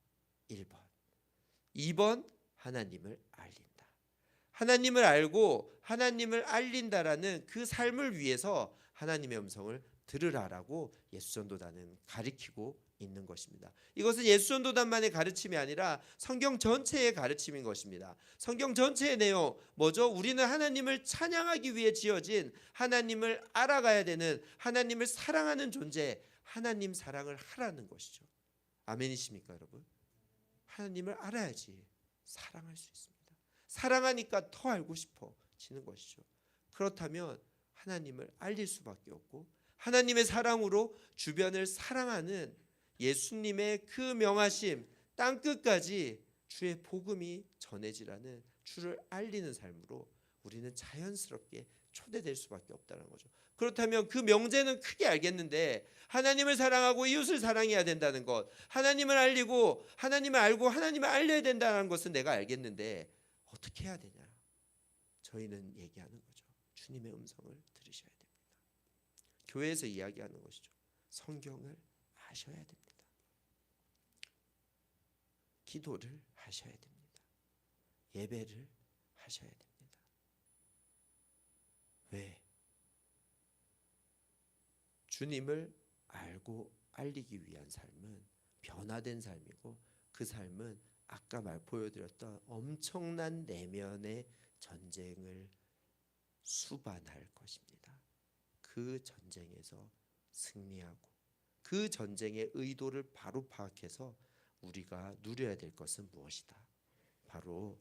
1번. 2번, 하나님을 알린다. 하나님을 알고 하나님을 알린다라는 그 삶을 위해서 하나님의 음성을 들으라라고 예수전도단은 가리키고 있는 것입니다. 이것은 예수전도단만의 가르침이 아니라 성경 전체의 가르침인 것입니다. 성경 전체의 내용 뭐죠? 우리는 하나님을 찬양하기 위해 지어진, 하나님을 알아가야 되는, 하나님을 사랑하는 존재, 하나님 사랑을 하라는 것이죠. 아멘이십니까 여러분? 하나님을 알아야지 사랑할 수 있습니다. 사랑하니까 더 알고 싶어지는 것이죠. 그렇다면 하나님을 알릴 수밖에 없고 하나님의 사랑으로 주변을 사랑하는 예수님의 그 명하심, 땅끝까지 주의 복음이 전해지라는, 주를 알리는 삶으로 우리는 자연스럽게 초대될 수밖에 없다는 거죠. 그렇다면 그 명제는 크게 알겠는데 하나님을 사랑하고 이웃을 사랑해야 된다는 것, 하나님을 알리고 하나님을 알고 하나님을 알려야 된다는 것은 내가 알겠는데 어떻게 해야 되냐? 저희는 얘기하는 거죠. 주님의 음성을 들으셔야 됩니다. 교회에서 이야기하는 것이죠. 성경을 아셔야 됩니다. 기도를 하셔야 됩니다. 예배를 하셔야 됩니다. 왜? 주님을 알고 알리기 위한 삶은 변화된 삶이고 그 삶은 아까 보여드렸던 엄청난 내면의 전쟁을 수반할 것입니다. 그 전쟁에서 승리하고 그 전쟁의 의도를 바로 파악해서 우리가 누려야 될 것은 무엇이다? 바로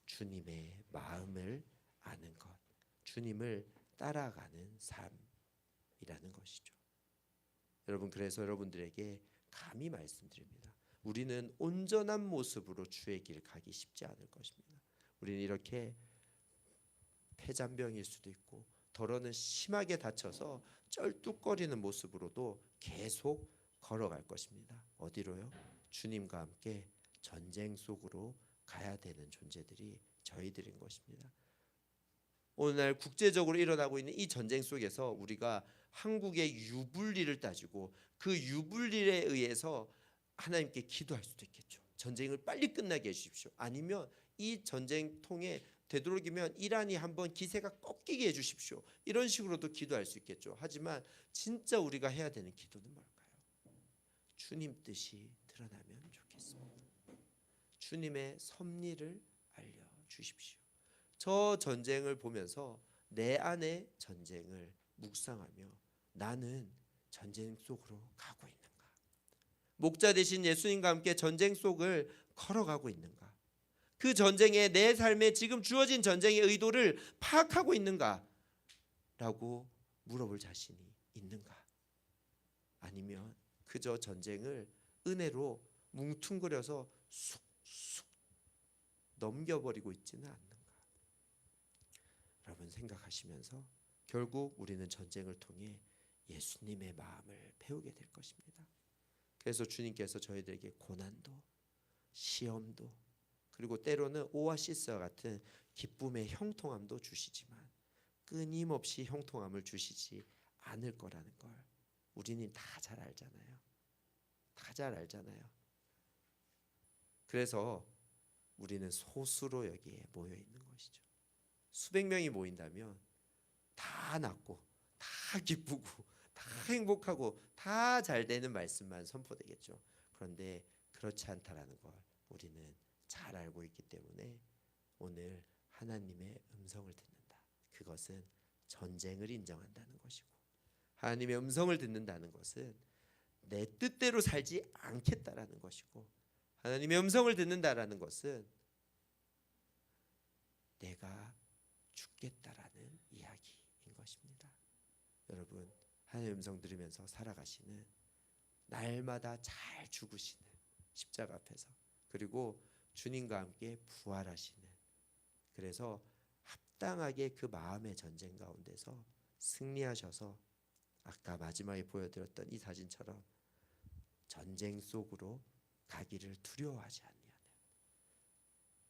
주님의 마음을 아는 것, 주님을 따라가는 삶이라는 것이죠. 여러분, 그래서 여러분들에게 감히 말씀드립니다. 우리는 온전한 모습으로 주의 길 가기 쉽지 않을 것입니다. 우리는 이렇게 폐잔병일 수도 있고 더러는 심하게 다쳐서 쩔뚝거리는 모습으로도 계속 걸어갈 것입니다. 어디로요? 주님과 함께 전쟁 속으로 가야 되는 존재들이 저희들인 것입니다. 오늘날 국제적으로 일어나고 있는 이 전쟁 속에서 우리가 한국의 유불리를 따지고 그 유불리에 의해서 하나님께 기도할 수도 있겠죠. 전쟁을 빨리 끝나게 해주십시오. 아니면 이 전쟁통에 되도록이면 이란이 한번 기세가 꺾이게 해주십시오. 이런 식으로도 기도할 수 있겠죠. 하지만 진짜 우리가 해야 되는 기도는 뭘까요? 주님 뜻이 드러나면 좋겠습니다. 주님의 섭리를 알려주십시오. 저 전쟁을 보면서 내 안의 전쟁을 묵상하며 나는 전쟁 속으로 가고 있는가? 목자 되신 예수님과 함께 전쟁 속을 걸어가고 있는가? 그 전쟁에 내 삶에 지금 주어진 전쟁의 의도를 파악하고 있는가? 라고 물어볼 자신이 있는가? 아니면 그저 전쟁을 은혜로 뭉퉁거려서 쑥쑥 넘겨버리고 있지는 않는가? 여러분 생각하시면서 결국 우리는 전쟁을 통해 예수님의 마음을 배우게 될 것입니다. 그래서 주님께서 저희들에게 고난도 시험도 그리고 때로는 오아시스와 같은 기쁨의 형통함도 주시지만 끊임없이 형통함을 주시지 않을 거라는 걸 우리는 다 잘 알잖아요. 다 잘 알잖아요. 그래서 우리는 소수로 여기에 모여 있는 것이죠. 수백 명이 모인다면 다 낫고 다 기쁘고 다 행복하고 다 잘 되는 말씀만 선포되겠죠. 그런데 그렇지 않다라는 걸 우리는 잘 알고 있기 때문에 오늘 하나님의 음성을 듣는다. 그것은 전쟁을 인정한다는 것이고 하나님의 음성을 듣는다는 것은 내 뜻대로 살지 않겠다라는 것이고 하나님의 음성을 듣는다라는 것은 내가 죽겠다라는 이야기인 것입니다. 여러분 하나님의 음성 들으면서 살아가시는 날마다 잘 죽으시는 십자가 앞에서 그리고 주님과 함께 부활하시는 그래서 합당하게 그 마음의 전쟁 가운데서 승리하셔서 아까 마지막에 보여드렸던 이 사진처럼 전쟁 속으로 가기를 두려워하지 않냐는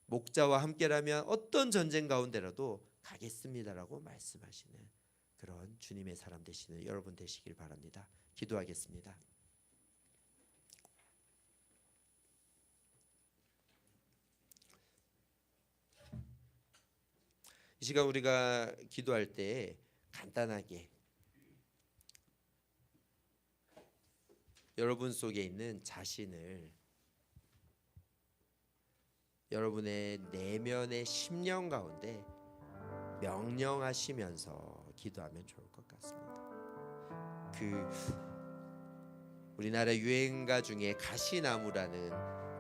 목자와 함께라면 어떤 전쟁 가운데라도 가겠습니다라고 말씀하시는 그런 주님의 사람 되시는 여러분 되시길 바랍니다. 기도하겠습니다. 이 시간 우리가 기도할 때 간단하게 여러분 속에 있는 자신을 여러분의 내면의 심령 가운데 명령하시면서 기도하면 좋을 것 같습니다. 우리나라 유행가 중에 가시나무라는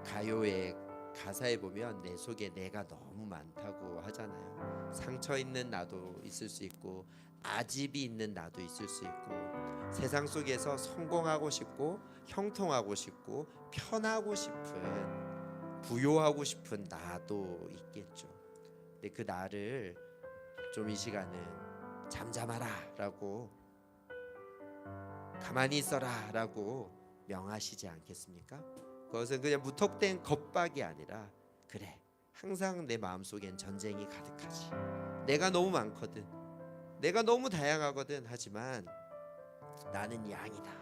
가요의 가사에 보면 내 속에 내가 너무 많다고 하잖아요. 상처 있는 나도 있을 수 있고 아집이 있는 나도 있을 수 있고 세상 속에서 성공하고 싶고 형통하고 싶고 편하고 싶은 부요하고 싶은 나도 있겠죠. 근데 그 나를 좀 이 시간은 잠잠하라 라고 가만히 있어라 라고 명하시지 않겠습니까? 그것은 그냥 무턱댄 겁박이 아니라 그래 항상 내 마음속엔 전쟁이 가득하지 내가 너무 많거든 내가 너무 다양하거든 하지만 나는 양이다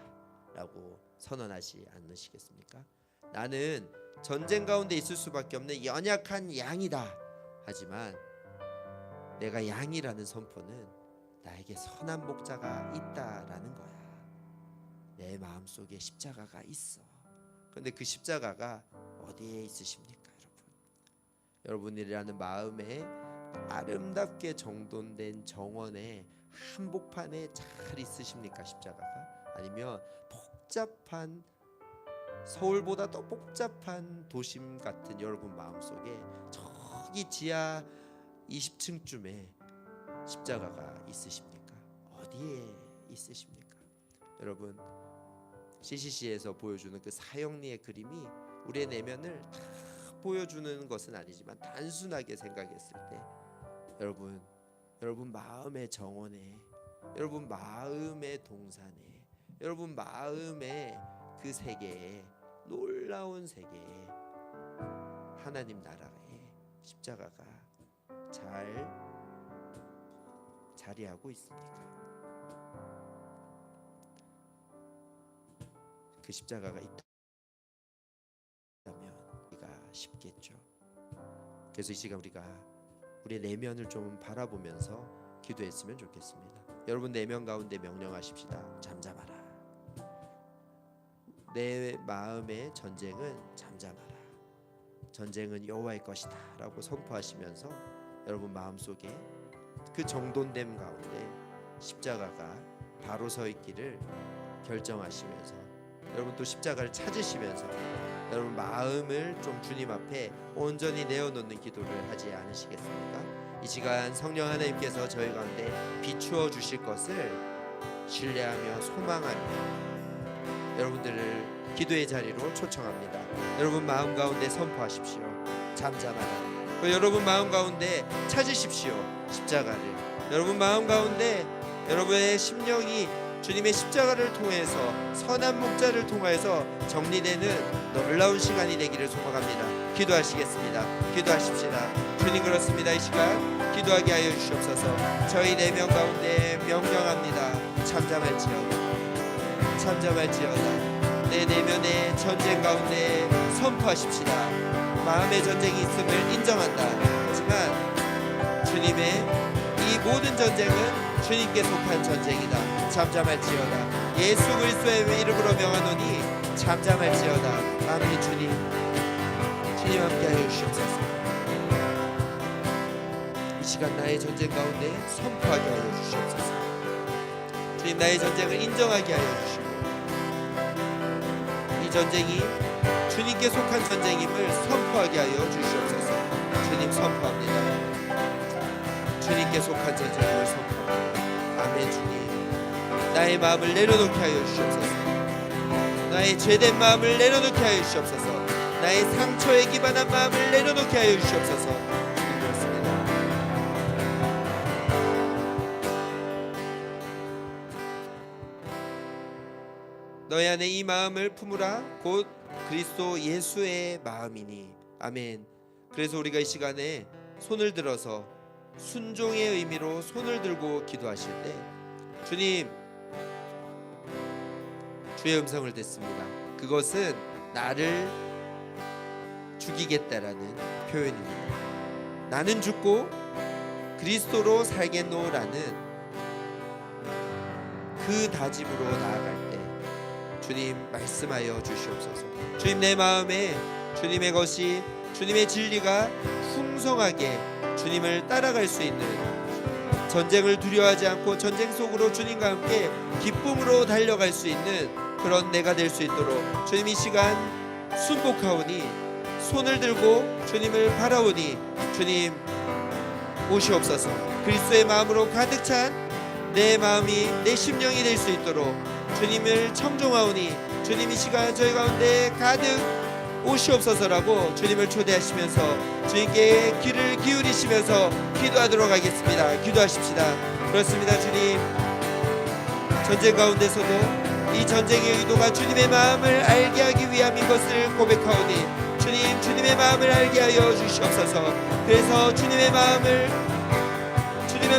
라고 선언하지 않으시겠습니까? 나는 전쟁 가운데 있을 수밖에 없는 연약한 양이다 하지만 내가 양이라는 선포는 나에게 선한 목자가 있다라는 거야. 내 마음속에 십자가가 있어. 그런데 그 십자가가 어디에 있으십니까 여러분? 여러분이라는 마음에 아름답게 정돈된 정원의 한복판에 잘 있으십니까 십자가가? 아니면 복잡한 서울보다 더 복잡한 도심 같은 여러분 마음속에 저기 지하 20층쯤에 십자가가 있으십니까? 어디에 있으십니까? 여러분 CCC에서 보여주는 그 사형리의 그림이 우리의 내면을 다 보여주는 것은 아니지만 단순하게 생각했을 때 여러분 마음의 정원에, 여러분 마음의 동산에, 여러분 마음의 그 세계에, 놀라운 세계에 하나님 나라에 십자가가 잘 자리하고 있습니까? 그 십자가가 있다면 우리가 쉽겠죠. 그래서 이 시간 우리가 우리의 내면을 좀 바라보면서 기도했으면 좋겠습니다. 여러분 내면 가운데 명령하십시다. 잠잠하라. 내 마음의 전쟁은 잠잠하라. 전쟁은 여호와의 것이다 라고 선포하시면서 여러분 마음속에 그 정돈됨 가운데 십자가가 바로 서 있기를 결정하시면서 여러분 또 십자가를 찾으시면서 여러분 마음을 좀 주님 앞에 온전히 내어놓는 기도를 하지 않으시겠습니까? 이 시간 성령 하나님께서 저희 가운데 비추어 주실 것을 신뢰하며 소망하며 여러분들을 기도의 자리로 초청합니다. 여러분 마음 가운데 선포하십시오. 잠잠하라. 여러분 마음 가운데 찾으십시오. 십자가를. 여러분 마음 가운데 여러분의 심령이 주님의 십자가를 통해서 선한 목자를 통하여서 정리되는 놀라운 시간이 되기를 소망합니다. 기도하시겠습니다. 기도하십시다. 주님 그렇습니다. 이 시간 기도하게 하여 주시옵소서. 저희 내면 가운데 명령합니다. 잠잠할지어다. 잠잠할지어다. 내 내면의 전쟁 가운데 선포하십시다. 마음의 전쟁이 있음을 인정한다. 하지만 주님의 이 모든 전쟁은 주님께 속한 전쟁이다. 잠잠할지어다. 예수 그리스도의 이름으로 명하노니 잠잠할지어다. 아멘. 주님 함께하여 주시옵소서. 이 시간 나의 전쟁 가운데 선포하게 하여 주시옵소서. 주님 나의 전쟁을 인정하게 하여 주시고 이 전쟁이 주님께 속한 전쟁임을 선포하게 하여 주시옵소서. 주님 선포합니다. 주님께 속한 전쟁임을 선포합니다. 아멘. 주님 나의 마음을 내려놓게 하여 주시옵소서. 나의 죄된 마음을 내려놓게 하여 주시옵소서. 나의 상처에 기반한 마음을 내려놓게 하여 주시옵소서. 주님 그렇습니다. 너희 안에 이 마음을 품으라. 곧 그리스도 예수의 마음이니. 아멘. 그래서 우리가 이 시간에 손을 들어서 순종의 의미로 손을 들고 기도하실 때 주님 주의 음성을 듣습니다. 그것은 나를 죽이겠다라는 표현입니다. 나는 죽고 그리스도로 살겠노라는 그 다짐으로 나아갈 때 주님 말씀하여 주시옵소서. 주님 내 마음에 주님의 것이 주님의 진리가 풍성하게 주님을 따라갈 수 있는 전쟁을 두려워하지 않고 전쟁 속으로 주님과 함께 기쁨으로 달려갈 수 있는 그런 내가 될 수 있도록 주님 이 시간 순복하오니 손을 들고 주님을 바라오니 주님 오시옵소서. 그리스도의 마음으로 가득 찬 내 마음이 내 심령이 될 수 있도록 주님을 청종하오니 주님 이 시간 저희 가운데 가득 오시옵소서라고 주님을 초대하시면서 주님께 귀를 기울이시면서 기도하도록 하겠습니다. 기도하십시다. 그렇습니다. 주님 전쟁 가운데서도 이 전쟁의 의도가 주님의 마음을 알게 하기 위함인 것을 고백하오니 주님 주님의 마음을 알게 하여 주시옵소서. 그래서 주님의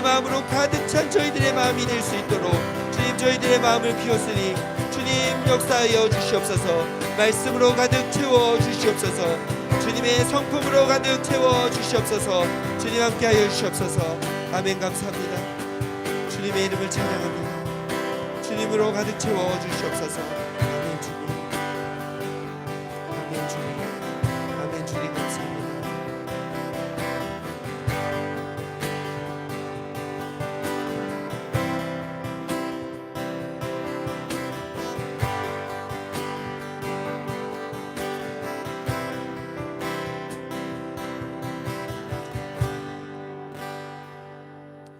마음으로 가득 찬 저희들의 마음이 될 수 있도록 주님 저희들의 마음을 비웠으니 주님 역사하여 주시옵소서. 말씀으로 가득 채워 주시옵소서. 주님의 성품으로 가득 채워 주시옵소서. 주님 함께하여 주시옵소서. 아멘. 감사합니다. 주님의 이름을 찬양합니다. 주님으로 가득 채워 주시옵소서. 아멘. 주님 아멘. 주님 아멘. 주님 감사합니다.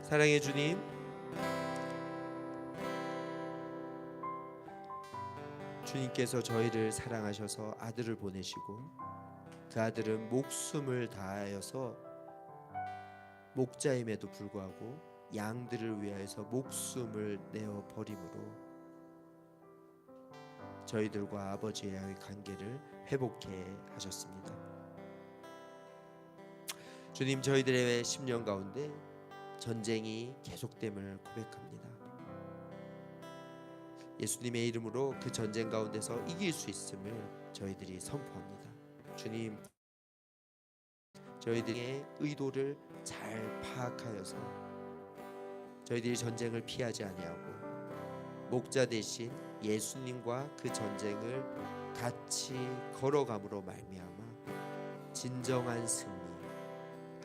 사랑의 주님 주님께서 저희를 사랑하셔서 아들을 보내시고 그 아들은 목숨을 다하여서 목자임에도 불구하고 양들을 위하여서 목숨을 내어 버림으로 저희들과 아버지와의 관계를 회복해 하셨습니다. 주님, 저희들의 10년 가운데 전쟁이 계속됨을 고백합니다. 예수님의 이름으로 그 전쟁 가운데서 이길 수 있음을 저희들이 선포합니다. 주님, 저희들의 의도를 잘 파악하여서 저희들이 전쟁을 피하지 아니하고 목자 대신 예수님과 그 전쟁을 같이 걸어감으로 말미암아 진정한 승리,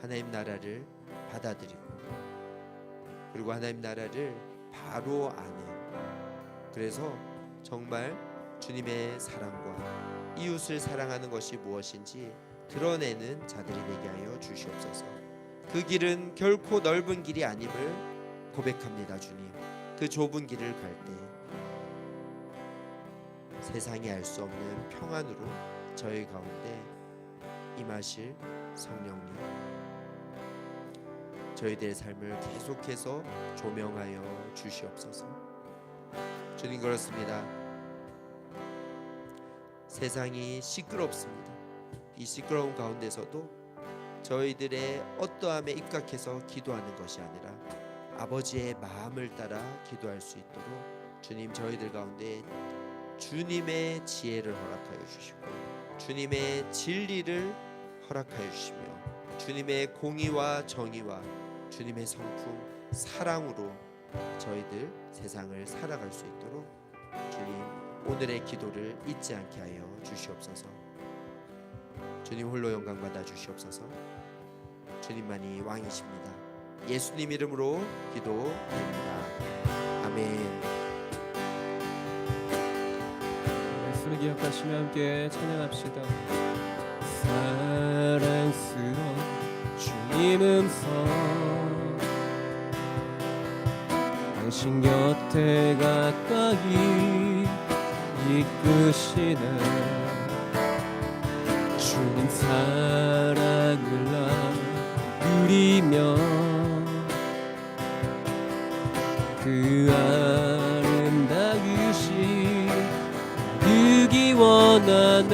하나님 나라를 받아들이고 그리고 하나님 나라를 바로 아는, 그래서 정말 주님의 사랑과 이웃을 사랑하는 것이 무엇인지 드러내는 자들이 되게 하여 주시옵소서. 그 길은 결코 넓은 길이 아님을 고백합니다. 주님, 그 좁은 길을 갈 때 세상이 알 수 없는 평안으로 저희 가운데 임하실 성령님, 저희들의 삶을 계속해서 조명하여 주시옵소서. 주님, 그렇습니다. 세상이 시끄럽습니다. 이 시끄러운 가운데서도 저희들의 어떠함에 입각해서 기도하는 것이 아니라 아버지의 마음을 따라 기도할 수 있도록 주님, 저희들 가운데 주님의 지혜를 허락하여 주시고 주님의 진리를 허락하여 주시며 주님의 공의와 정의와 주님의 성품 사랑으로 저희들 세상을 살아갈 수 있도록 주님, 오늘의 기도를 잊지 않게 하여 주시옵소서. 주님 홀로 영광 받아 주시옵소서. 주님만이 왕이십니다. 예수님 이름으로 기도드립니다. 아멘. 말씀을 기억하시며 함께 찬양합시다. 사랑스러운 주님 음성, 당신 곁에 가까이 이끄시네. 주님 사랑을 나 누리며 그 아름다우신 누기 원하네.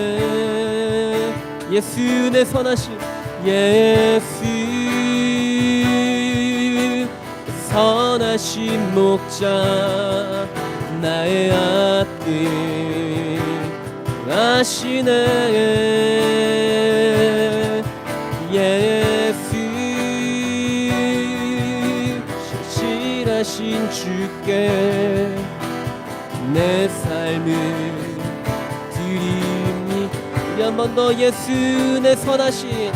예수 내 선하신 예수, 선하신 목자 나의 앞길 아시네. 예수, 신실하신 주께 내 삶을 드립니다. 우리 한 번 더 예수 내 선하신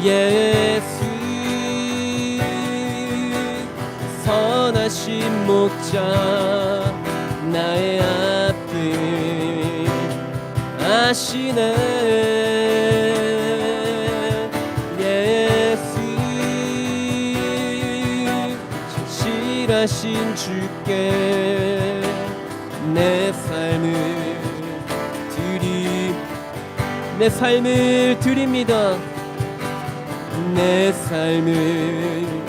예수, 선하신 목자 나의 앞길 아시네. 예수, 신실하신 주께 내 삶을 드립니다. 내 삶을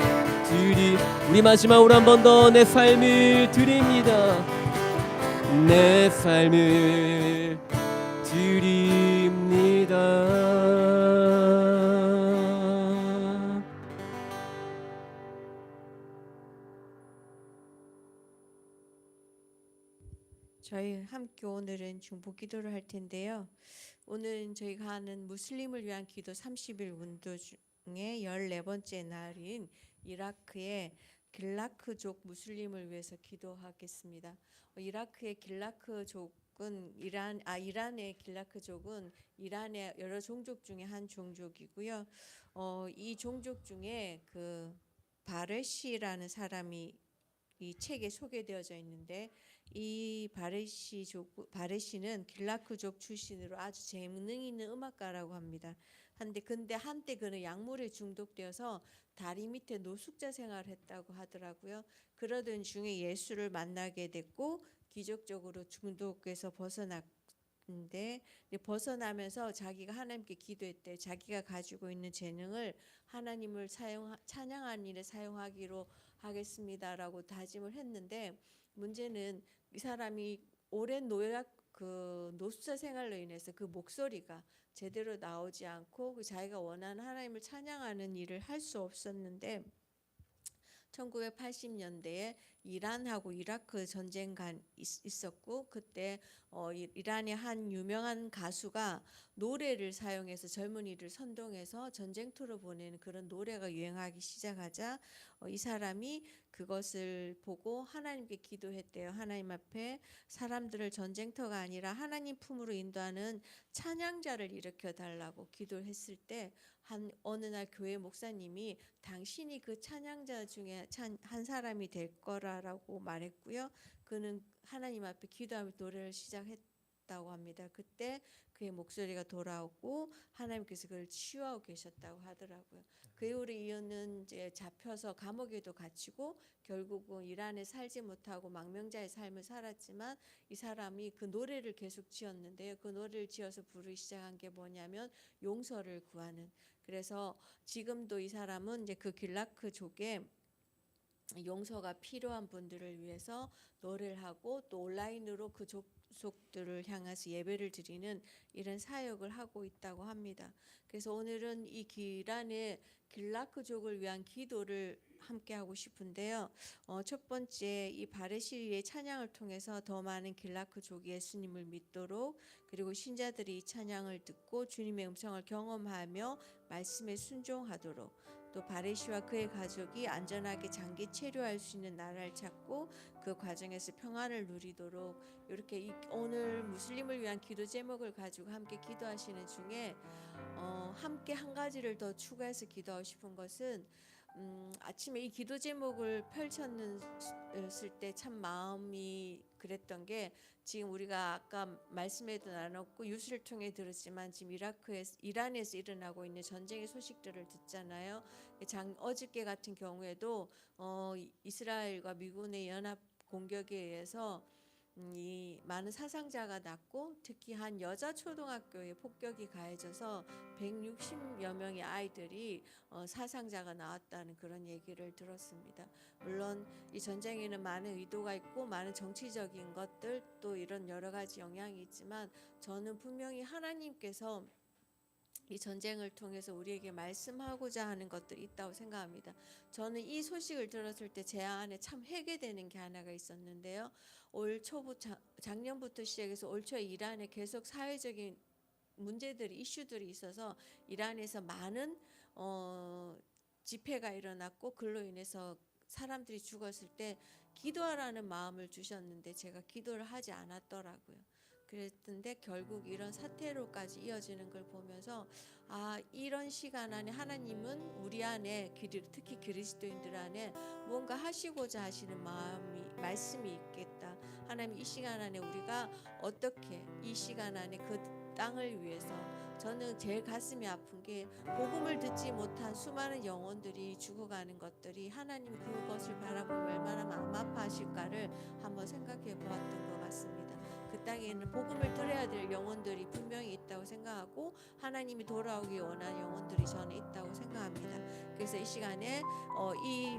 우리 마지막으로 한 번 더 내 삶을 드립니다. 내 삶을 드립니다. 저희 함께 오늘은 중보 기도를 할 텐데요. 오늘은 저희가 하는 무슬림을 위한 기도 30일 운동 중에 14번째 날인 이라크의 길라크족 무슬림을 위해서 기도하겠습니다. 이라크의 길라크족은 이란의 길라크족은 이란의 여러 종족 중에 한 종족이고요. 이 종족 중에 그 바레시라는 사람이 이 책에 소개되어져 있는데, 이 바레시는 길라크족 출신으로 아주 재능 있는 음악가라고 합니다. 근데 한때 그는 약물에 중독되어서 다리 밑에 노숙자 생활을 했다고 하더라고요. 그러던 중에 예수를 만나게 됐고 기적적으로 중독에서 벗어났고 이제 벗어나면서 자기가 하나님께 기도했대. 자기가 가지고 있는 재능을 하나님을 찬양하는 일에 사용하기로 하겠습니다라고 다짐을 했는데, 문제는 이 사람이 오랜 노숙자 생활로 인해서 그 목소리가 제대로 나오지 않고 그 자기가 원하는 하나님을 찬양하는 일을 할 수 없었는데, 1980년대에 이란하고 이라크 전쟁가 있었고, 그때 이란의 한 유명한 가수가 노래를 사용해서 젊은이를 선동해서 전쟁터로 보내는 그런 노래가 유행하기 시작하자 이 사람이 그것을 보고 하나님께 기도했대요. 하나님 앞에 사람들을 전쟁터가 아니라 하나님 품으로 인도하는 찬양자를 일으켜 달라고 기도를 했을 때, 어느 날 교회 목사님이 당신이 그 찬양자 중에 한 사람이 될 거라고 말했고요. 그는 하나님 앞에 기도하며 노래를 시작했다고 합니다. 그때 그의 목소리가 돌아오고 하나님께서 그를 치유하고 계셨다고 하더라고요. 그 이후로 이어는 이제 잡혀서 감옥에도 갇히고 결국은 이란에 살지 못하고 망명자의 삶을 살았지만, 이 사람이 그 노래를 계속 지었는데요. 그 노래를 지어서 부르기 시작한 게 뭐냐면 용서를 구하는. 그래서 지금도 이 사람은 이제 그 길라크족에 용서가 필요한 분들을 위해서 노래를 하고 또 온라인으로 그 족속들을 향해서 예배를 드리는 이런 사역을 하고 있다고 합니다. 그래서 오늘은 이 이란의 길라크족을 위한 기도를 함께 하고 싶은데요. 첫 번째, 이 바레시의 찬양을 통해서 더 많은 길라크족이 예수님을 믿도록, 그리고 신자들이 이 찬양을 듣고 주님의 음성을 경험하며 말씀에 순종하도록, 또 바레시와 그의 가족이 안전하게 장기 체류할 수 있는 나라를 찾고 그 과정에서 평안을 누리도록, 이렇게 오늘 무슬림을 위한 기도 제목을 가지고 함께 기도하시는 중에 함께 한 가지를 더 추가해서 기도하고 싶은 것은, 아침에 이 기도 제목을 펼쳤을 때 참 마음이 그랬던 게, 지금 우리가 아까 말씀에도 나눴고 뉴스를 통해 들었지만 지금 이란에서 일어나고 있는 전쟁의 소식들을 듣잖아요. 어저께 같은 경우에도 이스라엘과 미군의 연합 공격에 의해서 이 많은 사상자가 났고, 특히 한 여자 초등학교에 폭격이 가해져서 160여 명의 아이들이 사상자가 나왔다는 그런 얘기를 들었습니다. 물론 이 전쟁에는 많은 의도가 있고 많은 정치적인 것들, 또 이런 여러 가지 영향이 있지만, 저는 분명히 하나님께서 이 전쟁을 통해서 우리에게 말씀하고자 하는 것들이 있다고 생각합니다. 저는 이 소식을 들었을 때 제 안에 참 회개되는 게 하나가 있었는데요. 작년부터 시작해서 올 초에 이란에 계속 사회적인 문제들이, 이슈들이 있어서 이란에서 많은 집회가 일어났고, 그로 인해서 사람들이 죽었을 때 기도하라는 마음을 주셨는데 제가 기도를 하지 않았더라고요. 그랬는데 결국 이런 사태로까지 이어지는 걸 보면서, 이런 시간 안에 하나님은 우리 안에, 특히 그리스도인들 안에 무언가 하시고자 하시는 말씀이 있겠다. 하나님, 이 시간 안에 우리가 어떻게 이 시간 안에 그 땅을 위해서, 저는 제일 가슴이 아픈 게 복음을 듣지 못한 수많은 영혼들이 죽어가는 것들이, 하나님 그것을 바라보면 얼마나 마음 아파하실까를 한번 생각해 보았던 것 같습니다. 그 땅에는 복음을 들어야 될 영혼들이 분명히 있다고 생각하고, 하나님이 돌아오기 원하는 영혼들이 저는 있다고 생각합니다. 그래서 이 시간에 이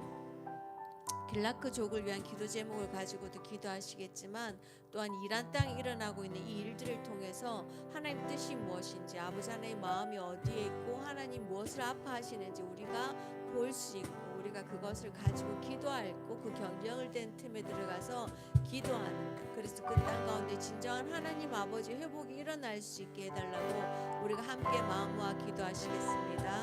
길라크족을 위한 기도 제목을 가지고도 기도하시겠지만, 또한 이란 땅에 일어나고 있는 이 일들을 통해서 하나님 뜻이 무엇인지, 아버지 하나님의 마음이 어디에 있고 하나님 무엇을 아파하시는지 우리가 볼 수 있고, 우리가 그것을 가지고 기도하고 그 경쟁을 된 틈에 들어가서 기도하는, 그래서 그 땅 가운데 진정한 하나님 아버지 회복이 일어날 수 있게 해달라고 우리가 함께 마음 모아 기도하시겠습니다.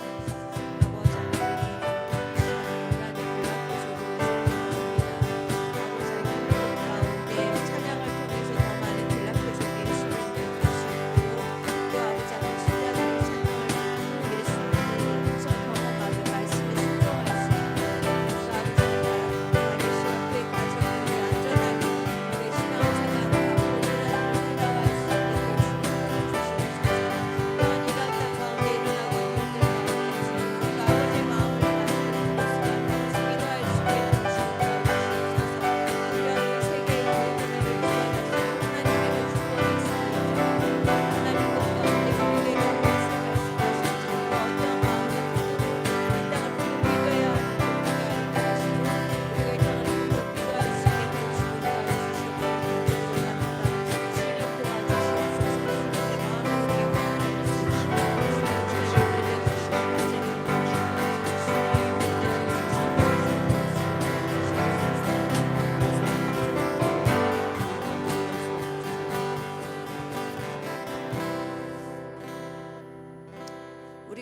아버지 하나님, 마음을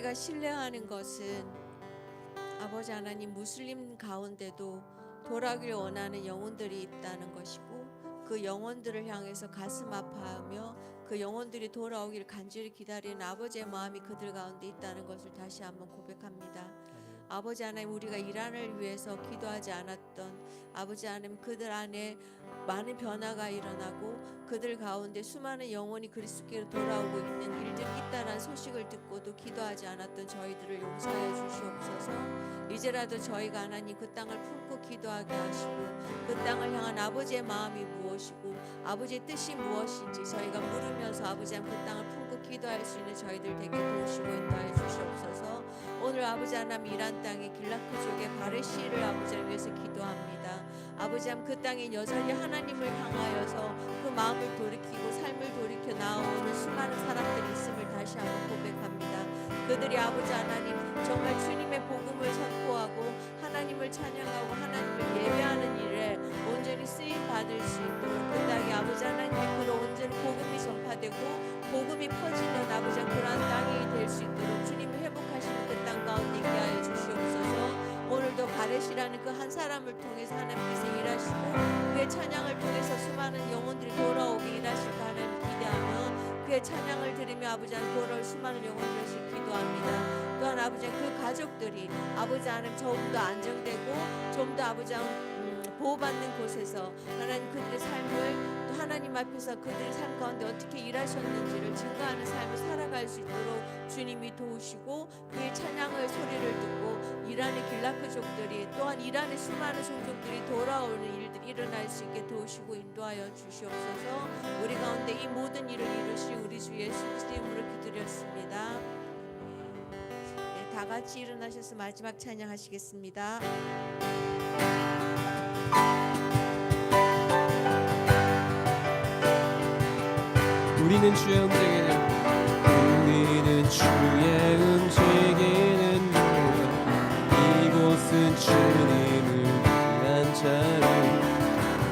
우리가 신뢰하는 것은 아버지 하나님, 무슬림 가운데도 돌아오길 원하는 영혼들이 있다는 것이고, 그 영혼들을 향해서 가슴 아파하며 그 영혼들이 돌아오길 간절히 기다리는 아버지의 마음이 그들 가운데 있다는 것을 다시 한번 고백합니다. 아버지 하나님, 우리가 이란을 위해서 기도하지 않았던 아버지 하나님, 그들 안에 많은 변화가 일어나고 그들 가운데 수많은 영혼이 그리스도께로 돌아오고 있는 일들이 있다는 소식을 듣고도 기도하지 않았던 저희들을 용서해 주시옵소서. 이제라도 저희가 하나님 그 땅을 품고 기도하게 하시고, 그 땅을 향한 아버지의 마음이 무엇이고 아버지의 뜻이 무엇인지 저희가 물으면서 아버지 하나님 그 땅을 품고 기도할 수 있는 저희들 되게 도우시고 인도하여 주시옵소서. 오늘 아버지 하나님, 이란 땅의 길라크족의 바르시를 아버지 하나님 위해서 기도합니다. 아버지 하나님, 그 땅에 여전히 하나님을 향하여서 그 마음을 돌이키고 삶을 돌이켜 나오는 수많은 사람들이 있음을 다시 한번 고백합니다. 그들이 아버지 하나님 정말 주님의 복음을 선포하고 하나님을 찬양하고 하나님을 예배하는 일에 온전히 쓰임 받을 수 있도록 그 땅에 아버지 하나님의 그런 온전히 복음이 전파되고 복음이 퍼지는 아버지 하나님 그러한 땅이 될 수 있도록 주님이 회복하시는 그 땅 가운데 있게 하여 주시옵소서. 오늘도 바렛이라는 그 한 사람을 통해서 하나님께서 일하시고 그의 찬양을 통해서 수많은 영혼들이 돌아오게 일하실까 하나님 기대하며 그의 찬양을 들으며 아버지 하나님 돌아올 수많은 영혼들을 기도합니다. 또한 아버지 그 가족들이 아버지 하나님 좀 더 안정되고 좀 더 아버지 하나님 보호받는 곳에서 하나님 그들의 삶을 또 하나님 앞에서 그들의 삶 가운데 어떻게 일하셨는지를 증거하는 삶을 살아갈 수 있도록 주님이 도우시고 그의 찬양의 소리를 듣고 이란의 길라크족들이 또한 이란의 수많은 종족들이 돌아오는 일들이 일어날 수 있게 도우시고 인도하여 주시옵소서. 우리 가운데 이 모든 일을 이루신 우리 주 예수 그리스도의 이름으로 기도드렸습니다. 네, 다 같이 일어나셔서 마지막 찬양하시겠습니다. 우리는 주의 움직이는 우리는 주의 움직이는 노래 이곳은 주님을 위한 자리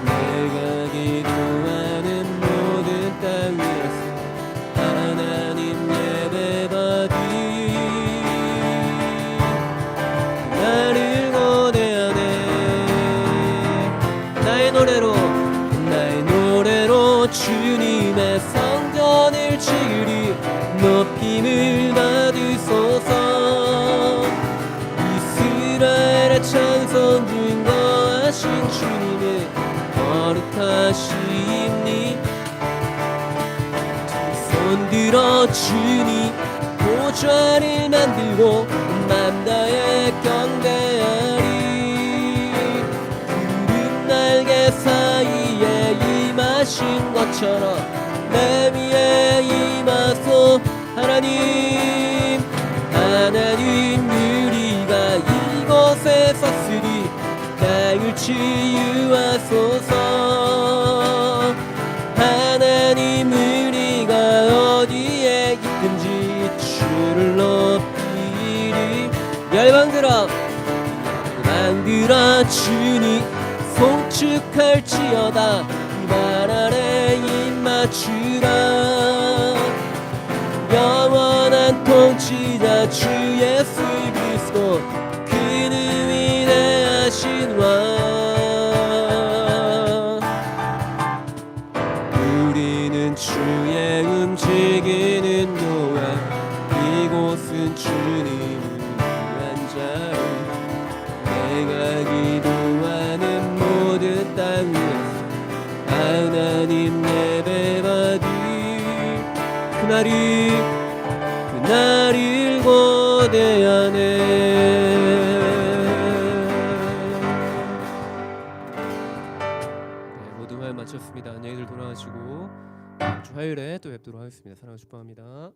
내가 기도하는 모든 땅 위에서 하나님 예배받이 나를 고대하네 나의 노래로 주님의 성전을 지으리 높임을 받으소서. 이스라엘의 찬송 증거하신 주님의 거룩하심니 두 손 들어 주님 보좌를 만들고 만다에 경배하리 푸른 날개 사이에 임하신 것처럼 내 위에 임하소. 하나님 우리가 이곳에 섰으리 땅을 치유하소서. 하나님 우리가 어디에 있든지 주를 높이리 열방들아 주님 송축할지어다 발 아래 입맞추라 영원한 통치자 주 예수 그리스도 그는 위대하신 왕. 우리는 주의 움직이는 교회 이곳은 주님을 위한 자리 내가 기도하는 모든 땅 위에서 하나님 예배받이 그날을 고대하네. 네, 모두 말 마쳤습니다. 안녕히들 돌아가시고 다음 주 화요일에 또 뵙도록 하겠습니다. 사랑하고 축복합니다.